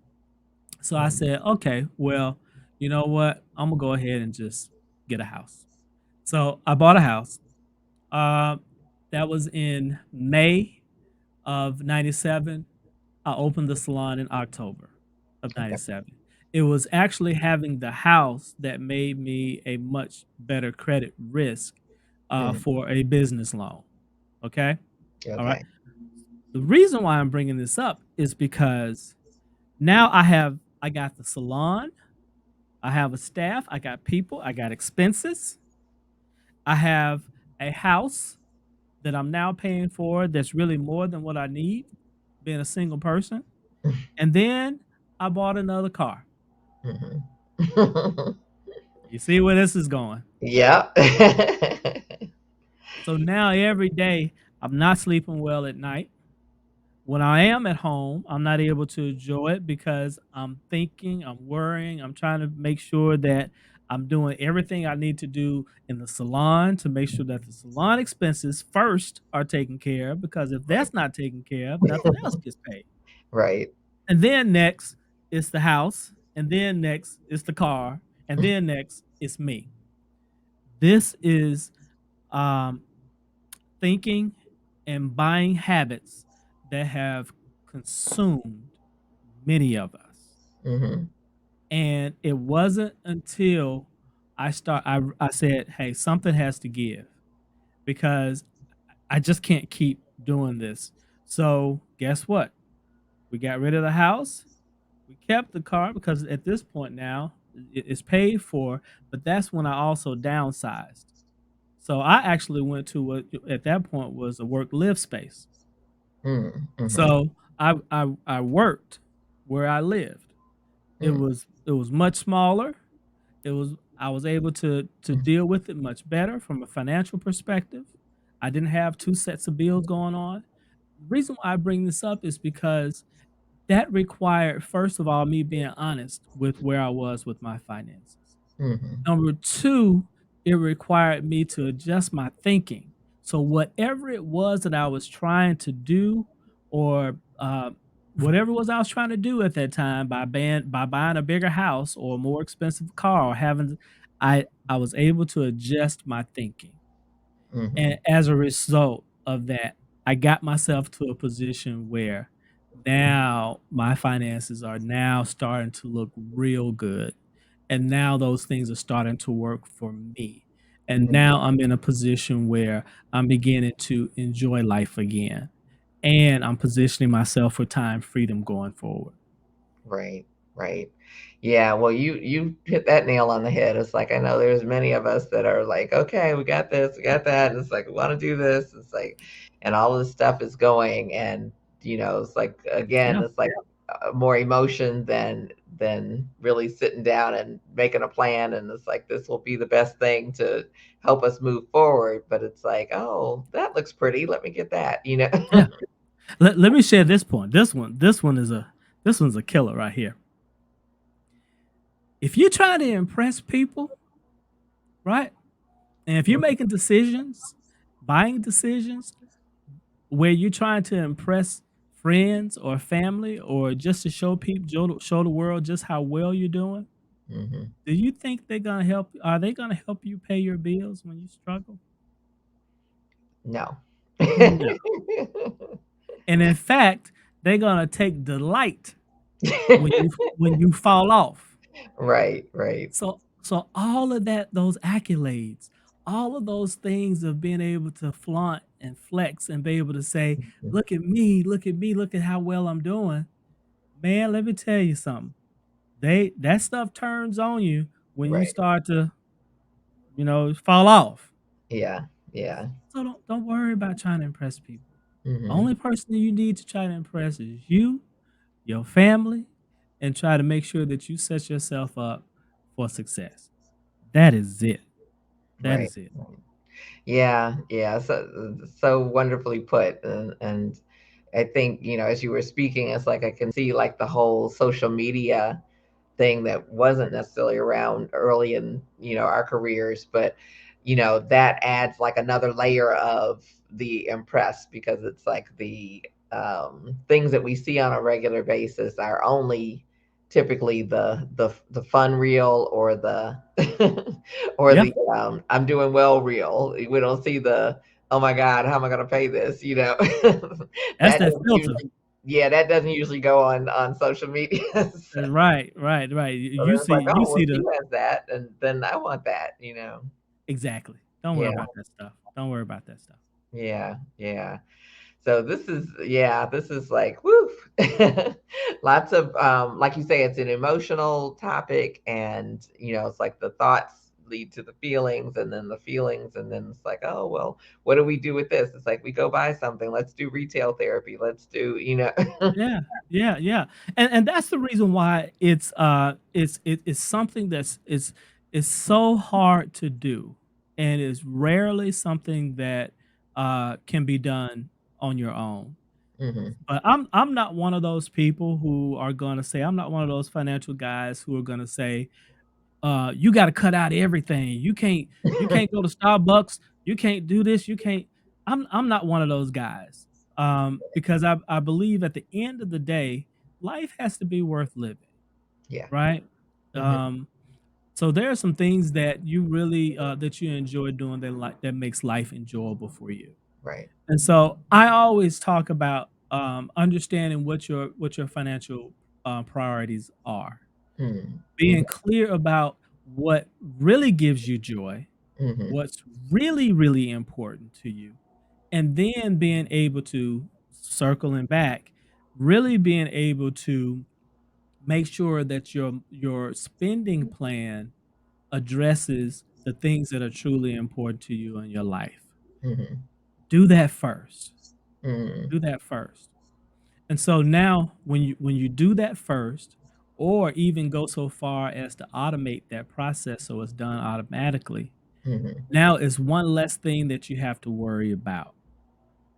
So I Mhm. said, okay, well, you know what? I'm gonna go ahead and just get a house. So I bought a house. Uh, that was in May of '97. I opened the salon in October of Okay. '97. It was actually having the house that made me a much better credit risk Mm. for a business loan. Okay. All right. Okay. The reason why I'm bringing this up is because now I got the salon, I have a staff, I got people, I got expenses, I have a house that I'm now paying for that's really more than what I need being a single person. And then I bought another car. Mhm. You see where this is going. Yeah. So now every day I'm not sleeping well at night. When I am at home, I'm not able to enjoy it because I'm thinking, I'm worrying, I'm trying to make sure that I'm doing everything I need to do in the salon to make sure that the salon expenses first are taken care of, because if Right. that's not taken care of, nothing else gets paid. Right. And then next is the house, and then next is the car, and then next is me. This is um, thinking and buying habits that have consumed many of us. Mhm. And it wasn't until I said, "Hey, something has to give because I just can't keep doing this." So, guess what? We got rid of the house. We kept the car because at this point now it's paid for, but that's when I also downsized. So I actually went to what at that point was a work live space. Mm. Mhm. So I worked where I lived. Mm. It was much smaller. It was I was able to deal with it much better from a financial perspective. I didn't have two sets of bills going on. The reason why I bring this up is because that required, first of all, me being honest with where I was with my finances. Mhm. Number 2, it required me to adjust my thinking. So whatever it was that I was trying to do, or, whatever it was I was trying to do at that time by buying a bigger house or a more expensive car or having I was able to adjust my thinking. And Mhm. as a result of that, I got myself to a position where now my finances are now starting to look real good. And now those things are starting to work for me. And Mhm. now I'm in a position where I'm beginning to enjoy life again. And I'm positioning myself for time freedom going forward. Right, right. Yeah, well, you hit that nail on the head. It's like I know there's many of us that are like, okay, we got this, we got that. And it's like we want to do this. It's like, and all of this stuff is going, and it's like again, Yeah. it's like more emotion than really sitting down and making a plan. And it's like this will be the best thing to help us move forward. But it's like, oh, that looks pretty. Let me get that. Yeah. Let me share this point. This one's a killer right here. If you're trying to impress people, right? And if you're making decisions, buying decisions where you're trying to impress friends or family or just to show people, show the world just how well you're doing, Hmm. do you think they're gonna help? Are they gonna help you pay your bills when you struggle? No. No. And in fact, they're gonna take delight. when you fall off. Right, right. So all of that, those accolades, all of those things of being able to flaunt and flex and be able to say, Mhm. "Look at me, look at me, look at how well I'm doing." Man, let me tell you something. That stuff turns on you when you Right. start to, fall off. Yeah, yeah. So don't worry about trying to impress people. Mhm. Only person that you need to try to impress is you, your family, and try to make sure that you set yourself up for success. That is it. That Right, is it. right. Yeah, yeah. So wonderfully put. And I think, as you were speaking, it's like I can see like the whole social media thing that wasn't necessarily around early in our careers, but that adds like another layer of the impress, because it's like the things that we see on a regular basis are only typically the fun reel, or the or Yeah, the I'm doing well reel. We don't see the, oh my god, how am I going to pay this, that's that that doesn't filter. usually, yeah, that doesn't usually go on social media. So Right, right, right. You then it's like, see you oh, well, see she the has that, and then I want that. exactly. Don't worry Yeah, about that stuff. Don't worry about that stuff. yeah, yeah. So this is like, woof. Lots of, like you say, it's an emotional topic, and it's like the thoughts lead to the feelings, and then the feelings, and then it's like, oh well, what do we do with this? It's like, we go buy something. Let's do retail therapy. Let's do. Yeah, yeah, yeah, and that's the reason why it's something that's is so hard to do, and is rarely something that can be done on your own. Hmm. But I'm not one of those people who are gonna say I'm not one of those financial guys who are gonna say, you got to cut out everything. You can't go to Starbucks. You can't do this. You can't. I'm not one of those guys. Because I believe at the end of the day, life has to be worth living, Yeah. right? Hmm. Um, so there are some things that you really that you enjoy doing that makes life enjoyable for you. Right. And so I always talk about understanding what your financial priorities are, Mm. being clear about what really gives you joy, Hmm. what's really, really important to you, and then being able to circling back, really being able to make sure that your spending plan addresses the things that are truly important to you in your life. Hmm. Do that first. Hmm. Do that first. And so now when you do that first, or even go so far as to automate that process so it's done automatically, Hmm. now it's one less thing that you have to worry about,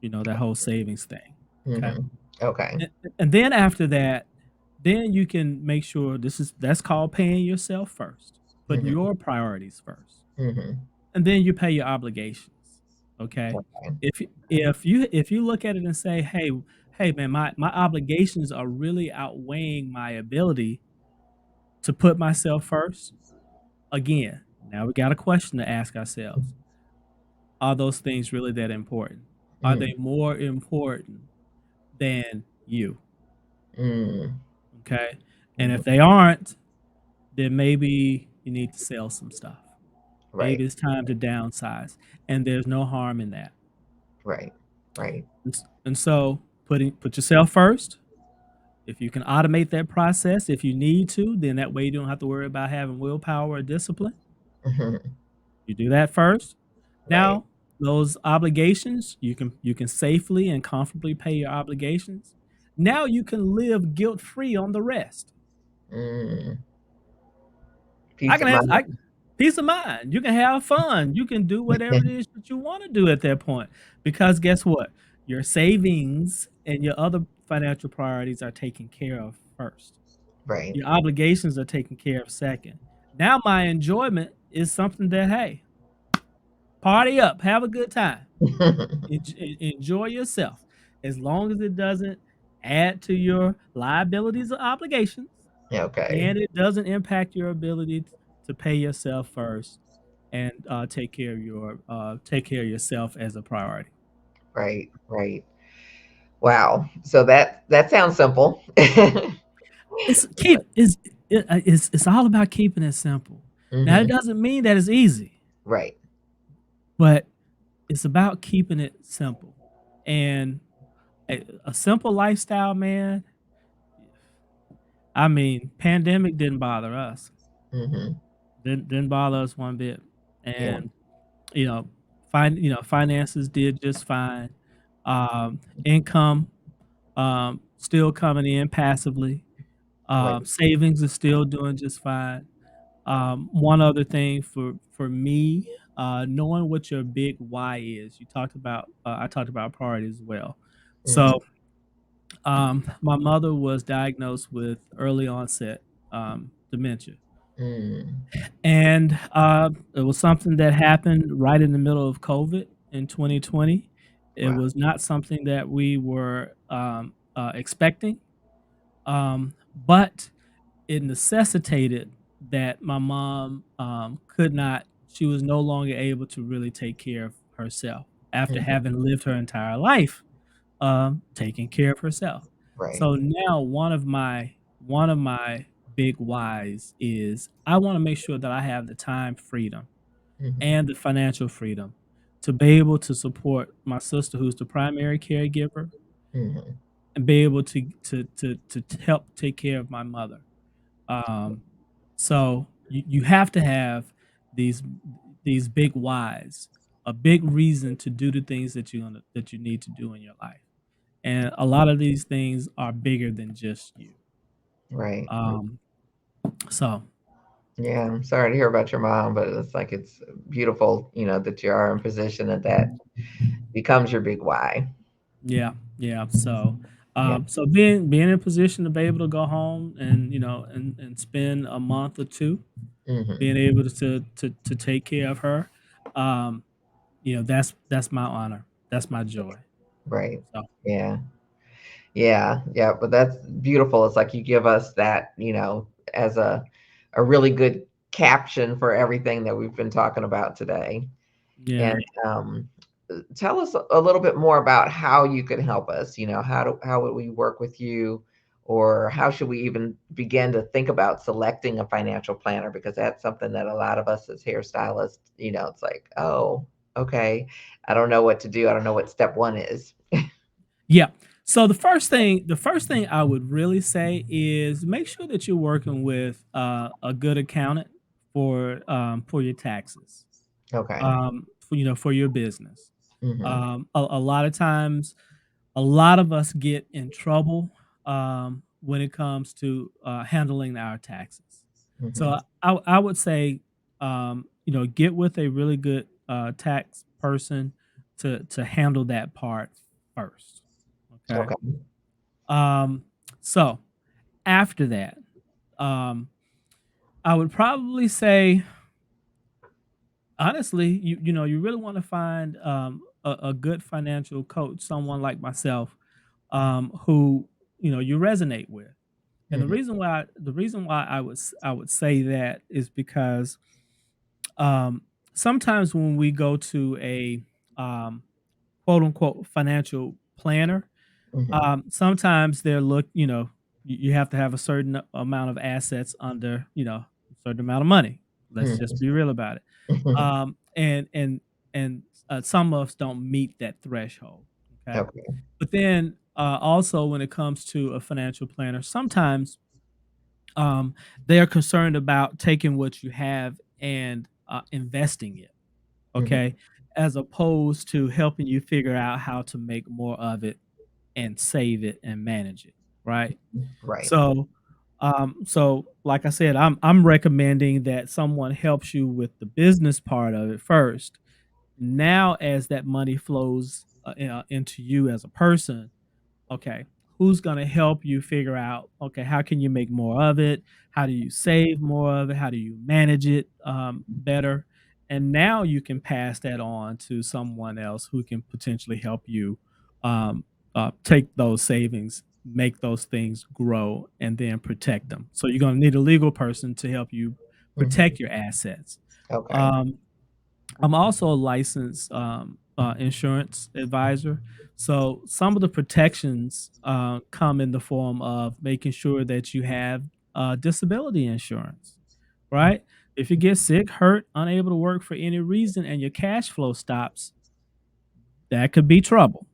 that whole savings thing, okay? Hmm. Okay. And then after that, then you can make sure that's called paying yourself first, putting Hmm. your priorities first. Hmm. And then you pay your obligations, okay? Okay. If you look at it and say, "Hey, man, my obligations are really outweighing my ability to put myself first." Again, now we got a question to ask ourselves. Are those things really that important? Are they Mm. more important than you? Mm. Okay? And Mhm. if they aren't, then maybe you need to sell some stuff. Right, Maybe it's time to downsize, and there's no harm in that. right, right. And so put yourself first. If you can automate that process, if you need to, then that way you don't have to worry about having willpower or discipline. Mhm. You do that first. Right. Now, those obligations, you can safely and comfortably pay your obligations. Now you can live guilt-free on the rest. Mm. I Peace can of have mind. I peace of mind. You can have fun. You can do whatever it is that you wanna do at that point, because guess what? Your savings and your other financial priorities are taken care of first. Right. Your obligations are taken care of second. Now my enjoyment is something that, hey, party up, have a good time, enjoy yourself, as long as it doesn't add to your liabilities or obligations, Okay. and it doesn't impact your ability to pay yourself first and take care of yourself as a priority. Right, right. Wow. So that sounds simple. it's keep it's all about keeping it simple. Now, it Hmm. doesn't mean that it's easy, Right. but it's about keeping it simple. And a simple lifestyle, man, I mean, pandemic didn't bother us. Hmm. Didn't bother us one bit. Yeah. And, you know, finances did just fine. Income, still coming in passively. Right. Savings is still doing just fine. One other thing for me, knowing what your big why is. You talked about I talked about priorities as well. Hmm. So, my mother was diagnosed with early onset dementia, Mm. and it was something that happened right in the middle of COVID in 2020. It Wow. was not something that we were expecting, but it necessitated that my mom could not, she was no longer able to really take care of herself after Hmm. having lived her entire life taking care of herself. Right. So now one of my big whys is I want to make sure that I have the time freedom Hmm. and the financial freedom to be able to support my sister who's the primary caregiver Hmm. and be able to help take care of my mother. Um, so you have to have these these big whys, a big reason to do the things that you need to do in your life. And a lot of these things are bigger than just you. Right. Um, so Yeah, I'm sorry to hear about your mom, but it's like it's beautiful, that you are in position that becomes your big why. yeah, yeah. So Yeah. so being in a position to be able to go home and and spend a month or two being Hmm. able to take care of her, um, that's my honor. That's my joy. Right. So Yeah. Yeah. Yeah. But that's beautiful. It's like you give us that, as a really good caption for everything that we've been talking about today. yeah. And tell us a little bit more about how you can help us. How would we work with you, or how should we even begin to think about selecting a financial planner? Because that's something that a lot of us as hairstylists, it's like, oh, okay, I don't know what to do. I don't know what step one is. Yeah. So the first thing I would really say is make sure that you're working with a good accountant for your taxes, Okay. for your business. Hmm. A lot of times, a lot of us get in trouble when it comes to handling our taxes. So Hmm. I would say, get with a really good tax person to handle that part first. Okay. Okay. Um, so after that, um, I would probably say, honestly, you really want to find a good financial coach, someone like myself, who you resonate with. And the Hmm. reason why I would say that is because um, sometimes when we go to a um, quote unquote financial planner, Hmm. sometimes they're you have to have a certain amount of assets under a certain amount of money. Let's just Hmm. be real about it. And some of us don't meet that threshold. Okay, Okay. but then also when it comes to a financial planner, sometimes um, they are concerned about taking what you have and investing it, Hmm. okay, as opposed to helping you figure out how to make more of it and save it and manage it, right? Right. So like I said, I'm recommending that someone helps you with the business part of it first. Now, as that money flows into you as a person, okay, who's going to help you figure out, okay, how can you make more of it? How do you save more of it? How do you manage it better? And now you can pass that on to someone else who can potentially help you um, take those savings, make those things grow, and then protect them. So you're going to need a legal person to help you Hmm. protect your assets. Okay. Um, I'm also a licensed insurance advisor. So some of the protections come in the form of making sure that you have disability insurance, right? If you get sick, hurt, unable to work for any reason, and your cash flow stops, that could be trouble.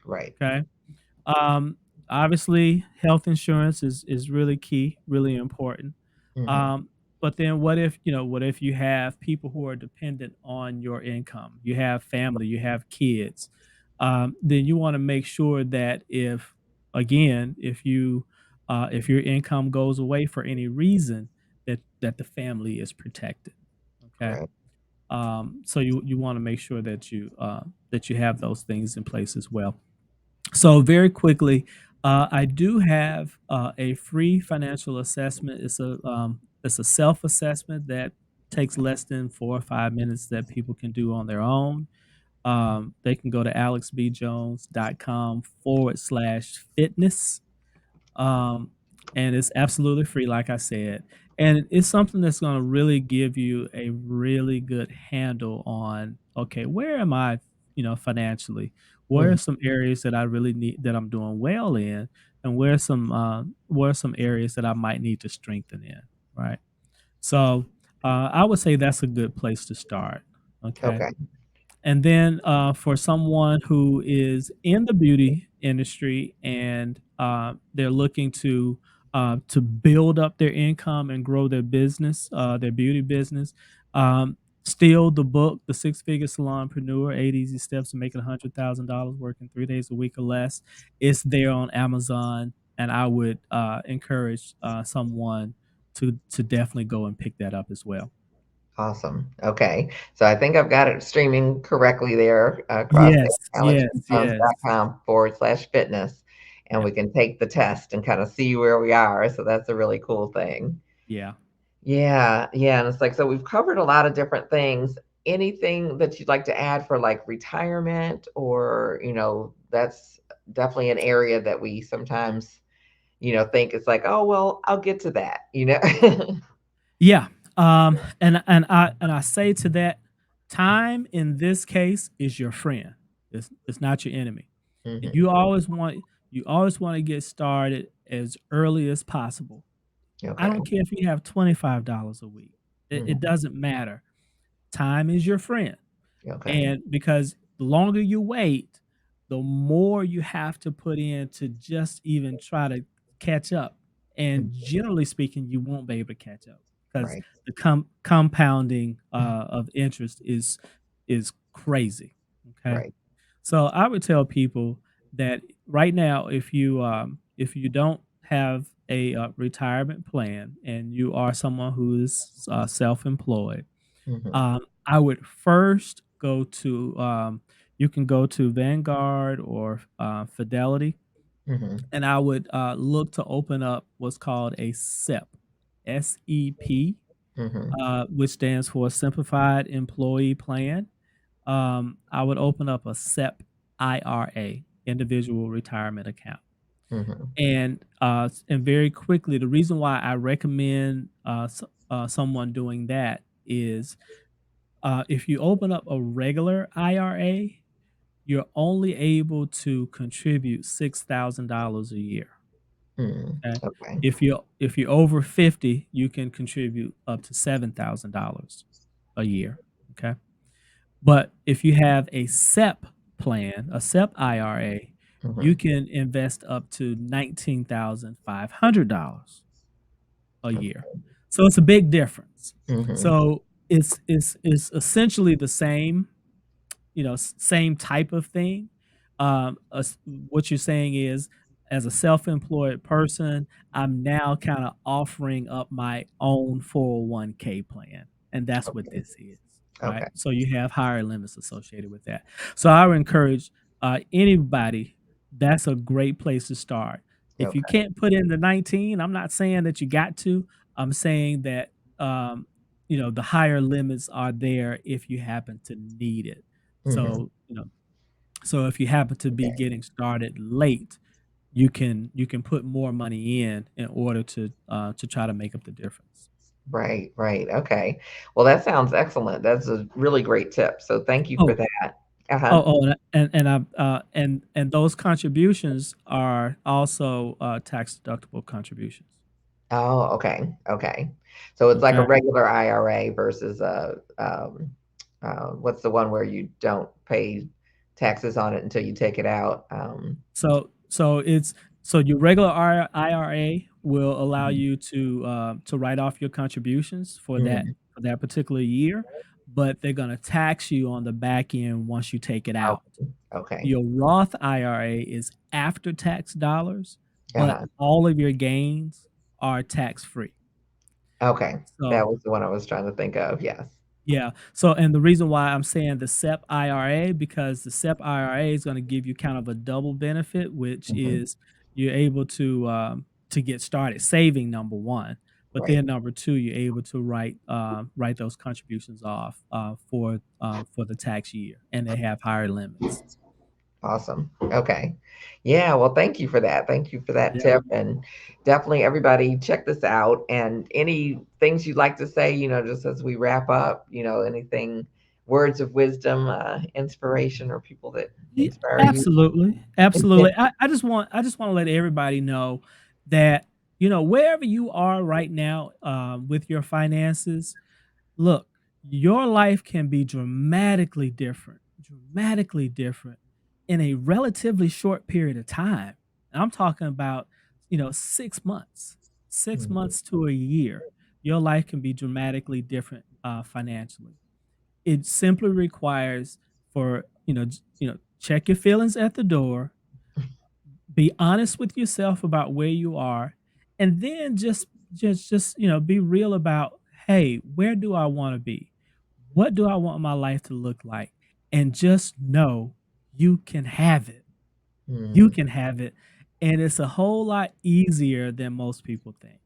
Right. Okay. Um, Obviously, health insurance is really key, really important. Hmm. Um, but then what if you have people who are dependent on your income? You have family, you have kids. Then you want to make sure that if your income goes away for any reason, that the family is protected. Okay. Right. So you want to make sure that you have those things in place as well. So very quickly, I do have a free financial assessment. It's a self assessment that takes less than 4 or 5 minutes that people can do on their own. They can go to alexbjones.com/fitness, um, and it's absolutely free, like I said. And it's something that's going to really give you a really good handle on, okay, where am I, financially? Where are Hmm. some areas that I really need that I'm doing well in, and where are some areas that I might need to strengthen in, right? So I would say that's a good place to start. Okay. Okay. And then for someone who is in the beauty industry and they're looking to build up their income and grow their business, their beauty business, still the book, The Six Figure Salonpreneur: 8 Easy Steps to Making $100,000 Working 3 Days a Week or Less, is there on Amazon, and I would encourage someone to definitely go and pick that up as well. Awesome. Okay. So I think I've got it streaming correctly there across there, Yes, yes, yes. alexjones.com/fitness. And Yep. we can take the test and kind of see where we are. So that's a really cool thing. Yeah. Yeah. Yeah. And it's like, so we've covered a lot of different things. Anything that you'd like to add for like retirement or, that's definitely an area that we sometimes, think it's like, oh, well, I'll get to that. Yeah. And I say to that, time in this case is your friend. It's not your enemy. And Hmm. you always want to get started as early as possible. I Okay. don't care if you have $25 a week. It Hmm. doesn't matter. Time is your friend. Okay. And because the longer you wait, the more you have to put in to just even try to catch up. And Mhm. generally speaking, you won't be able to catch up because Right. the compounding of interest is crazy. Okay, Right. so I would tell people that right now, if you don't have a retirement plan and you are someone who is self-employed, Hmm. I would first you can go to Vanguard or Fidelity, Hmm. and I would look to open up what's called a SEP, SEP, Hmm. which stands for Simplified Employee Plan. I would open up a SEP IRA, Individual Retirement Account. Hmm. And very quickly, the reason why I recommend someone doing that is if you open up a regular IRA, you're only able to contribute $6,000 a year. Mm. Okay. Okay. If you're over 50, you can contribute up to $7,000 a year. Okay. But if you have a SEP plan, a SEP IRA, you Hmm. can invest up to $19,500 a year. So it's a big difference. Hmm. So it's essentially the same, same type of thing. What you're saying is, as a self-employed person, I'm now kind of offering up my own 401k plan, and that's what Okay. this is, right? Okay. So you have higher limits associated with that. So I would encourage anybody. That's a great place to start. If you Okay. can't put in the 19, I'm not saying that you got to. I'm saying that the higher limits are there if you happen to need it. Hmm. So if you happen to be Okay. getting started late, you can put more money in order to try to make up the difference. Right. Right. Okay. Well, that sounds excellent. That's a really great tip. So thank you for Oh, that. Uh-huh. And those contributions are also tax deductible contributions. Oh, okay. Okay. So it's like a Okay. regular IRA versus what's the one where you don't pay taxes on it until you take it out? So your regular IRA will allow Mhm. you to write off your contributions Mhm. for that particular year, but they're gonna tax you on the back end once you take it out. Okay. Okay. Your Roth IRA is after tax dollars, but Uh-huh. all of your gains are tax free. Okay. That So was the one I was trying to think of. Yes. yeah. So, and the reason why I'm saying the SEP IRA, because the SEP IRA is going to give you kind of a double benefit, which Mhm. is you're able to get started saving, number one, but Right. then number two, you're able to write those contributions off for the tax year, and they have higher limits. Awesome. Okay. Yeah, well, thank you for that. Thank you for that Yeah. tip. And definitely everybody check this out. And any things you'd like to say, just as we wrap up, anything, words of wisdom, inspiration, or people that Yeah, inspire you. absolutely, absolutely. I just want to let everybody know that wherever you are right now with your finances, look, your life can be dramatically different in a relatively short period of time. And I'm talking about 6 months, six Mhm. months to a year. Your life can be dramatically different financially. It simply requires for check your feelings at the door, be honest with yourself about where you are, and then just be real about, hey, where do I want to be, what do I want my life to look like, and just know you can have it. You Mhm. can have it, and it's a whole lot easier than most people think.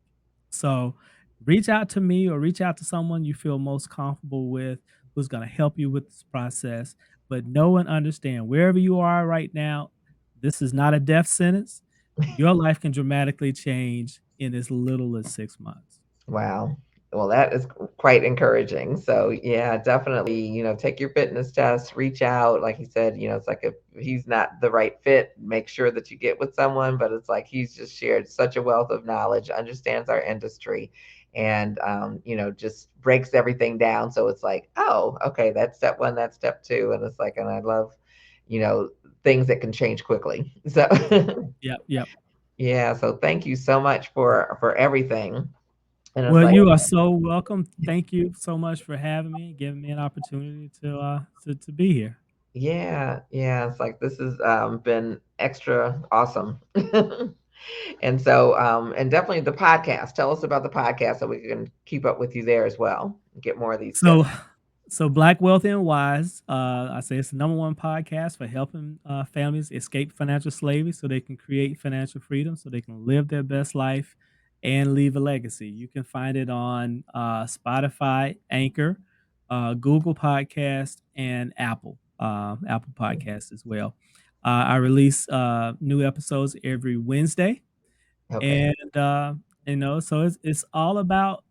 So, reach out to me or reach out to someone you feel most comfortable with who's gonna help you with this process, but know and understand wherever you are right now, this is not a death sentence. Your life can dramatically change in as little as 6 months. Wow. Well, that is quite encouraging. So, yeah, definitely, take your fitness test, reach out. Like he said, it's like if he's not the right fit, make sure that you get with someone. But it's like he's just shared such a wealth of knowledge, understands our industry, and, just breaks everything down. So it's like, oh, okay, that's step one, that's step two. And it's like, and I love, you know, things that can change quickly. So, Yep, yep. yeah. So thank you so much for everything. And it's Well, like, you are so welcome. Thank you so much for having me, giving me an opportunity to be here. yeah, yeah, it's like this has been extra awesome. And so, and definitely the podcast. Tell us about the podcast so we can keep up with you there as well. Get more of these tips. So, so Black Wealthy and Wise, I say it's the number one podcast for helping families escape financial slavery so they can create financial freedom, so they can live their best life and leave a legacy. You can find it on Spotify, Anchor, Google Podcast, and Apple Podcasts as well. I release new episodes every Wednesday, Okay. and so it's all about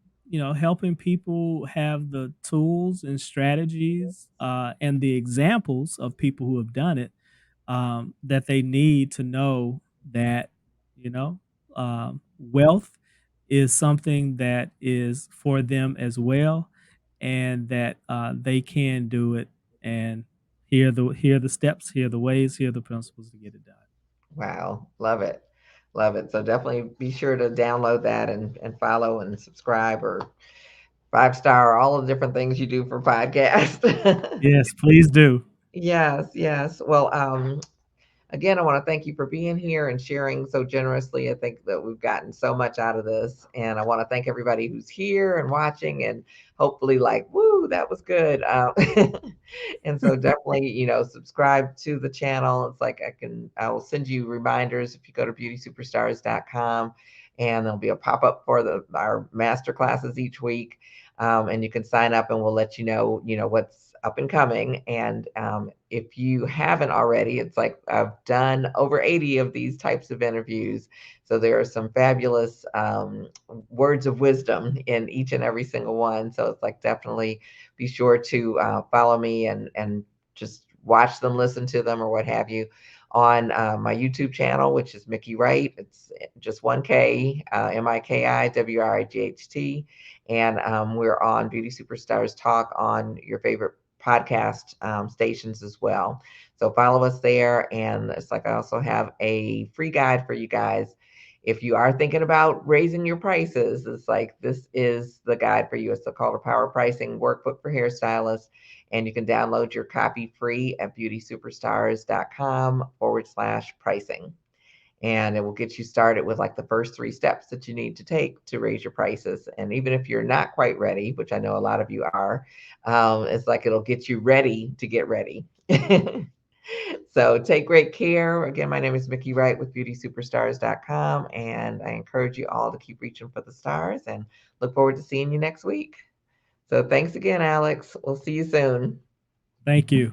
helping people have the tools and strategies and the examples of people who have done it that they need to know that you know wealth is something that is for them as well, and that they can do it, and here are the steps, here are the ways, here are the principles to get it done. Wow. Love it. Love it. So definitely be sure to download that and follow and subscribe or 5 star, all of the different things you do for podcasts. Yes, please do. Yes, yes. Well, again, I want to thank you for being here and sharing so generously. I think that we've gotten so much out of this. And I want to thank everybody who's here and watching and hopefully like, woo, that was good. And so definitely, subscribe to the channel. It's like I will send you reminders if you go to beautysuperstars.com, and there'll be a pop-up for our master classes each week. And you can sign up and we'll let what's up and coming. And if you haven't already, it's like I've done over 80 of these types of interviews. So there are some fabulous words of wisdom in each and every single one. So it's like definitely be sure to follow me and just watch them, listen to them, or what have you, on my YouTube channel, which is Mickey Wright. It's just one K, MIKIWRIGHT. And we're on Beauty Superstars Talk on your favorite podcast stations as well. So follow us there. And it's like I also have a free guide for you guys. If you are thinking about raising your prices, it's like this is the guide for you. It's called a Power Pricing Workbook for Hairstylists. And you can download your copy free at beautysuperstars.com/pricing. And it will get you started with like the first 3 steps that you need to take to raise your prices. And even if you're not quite ready, which I know a lot of you are, it's like it'll get you ready to get ready. So take great care. Again, my name is Mickey Wright with beautysuperstars.com, and I encourage you all to keep reaching for the stars and look forward to seeing you next week. So thanks again, Alex. We'll see you soon. Thank you.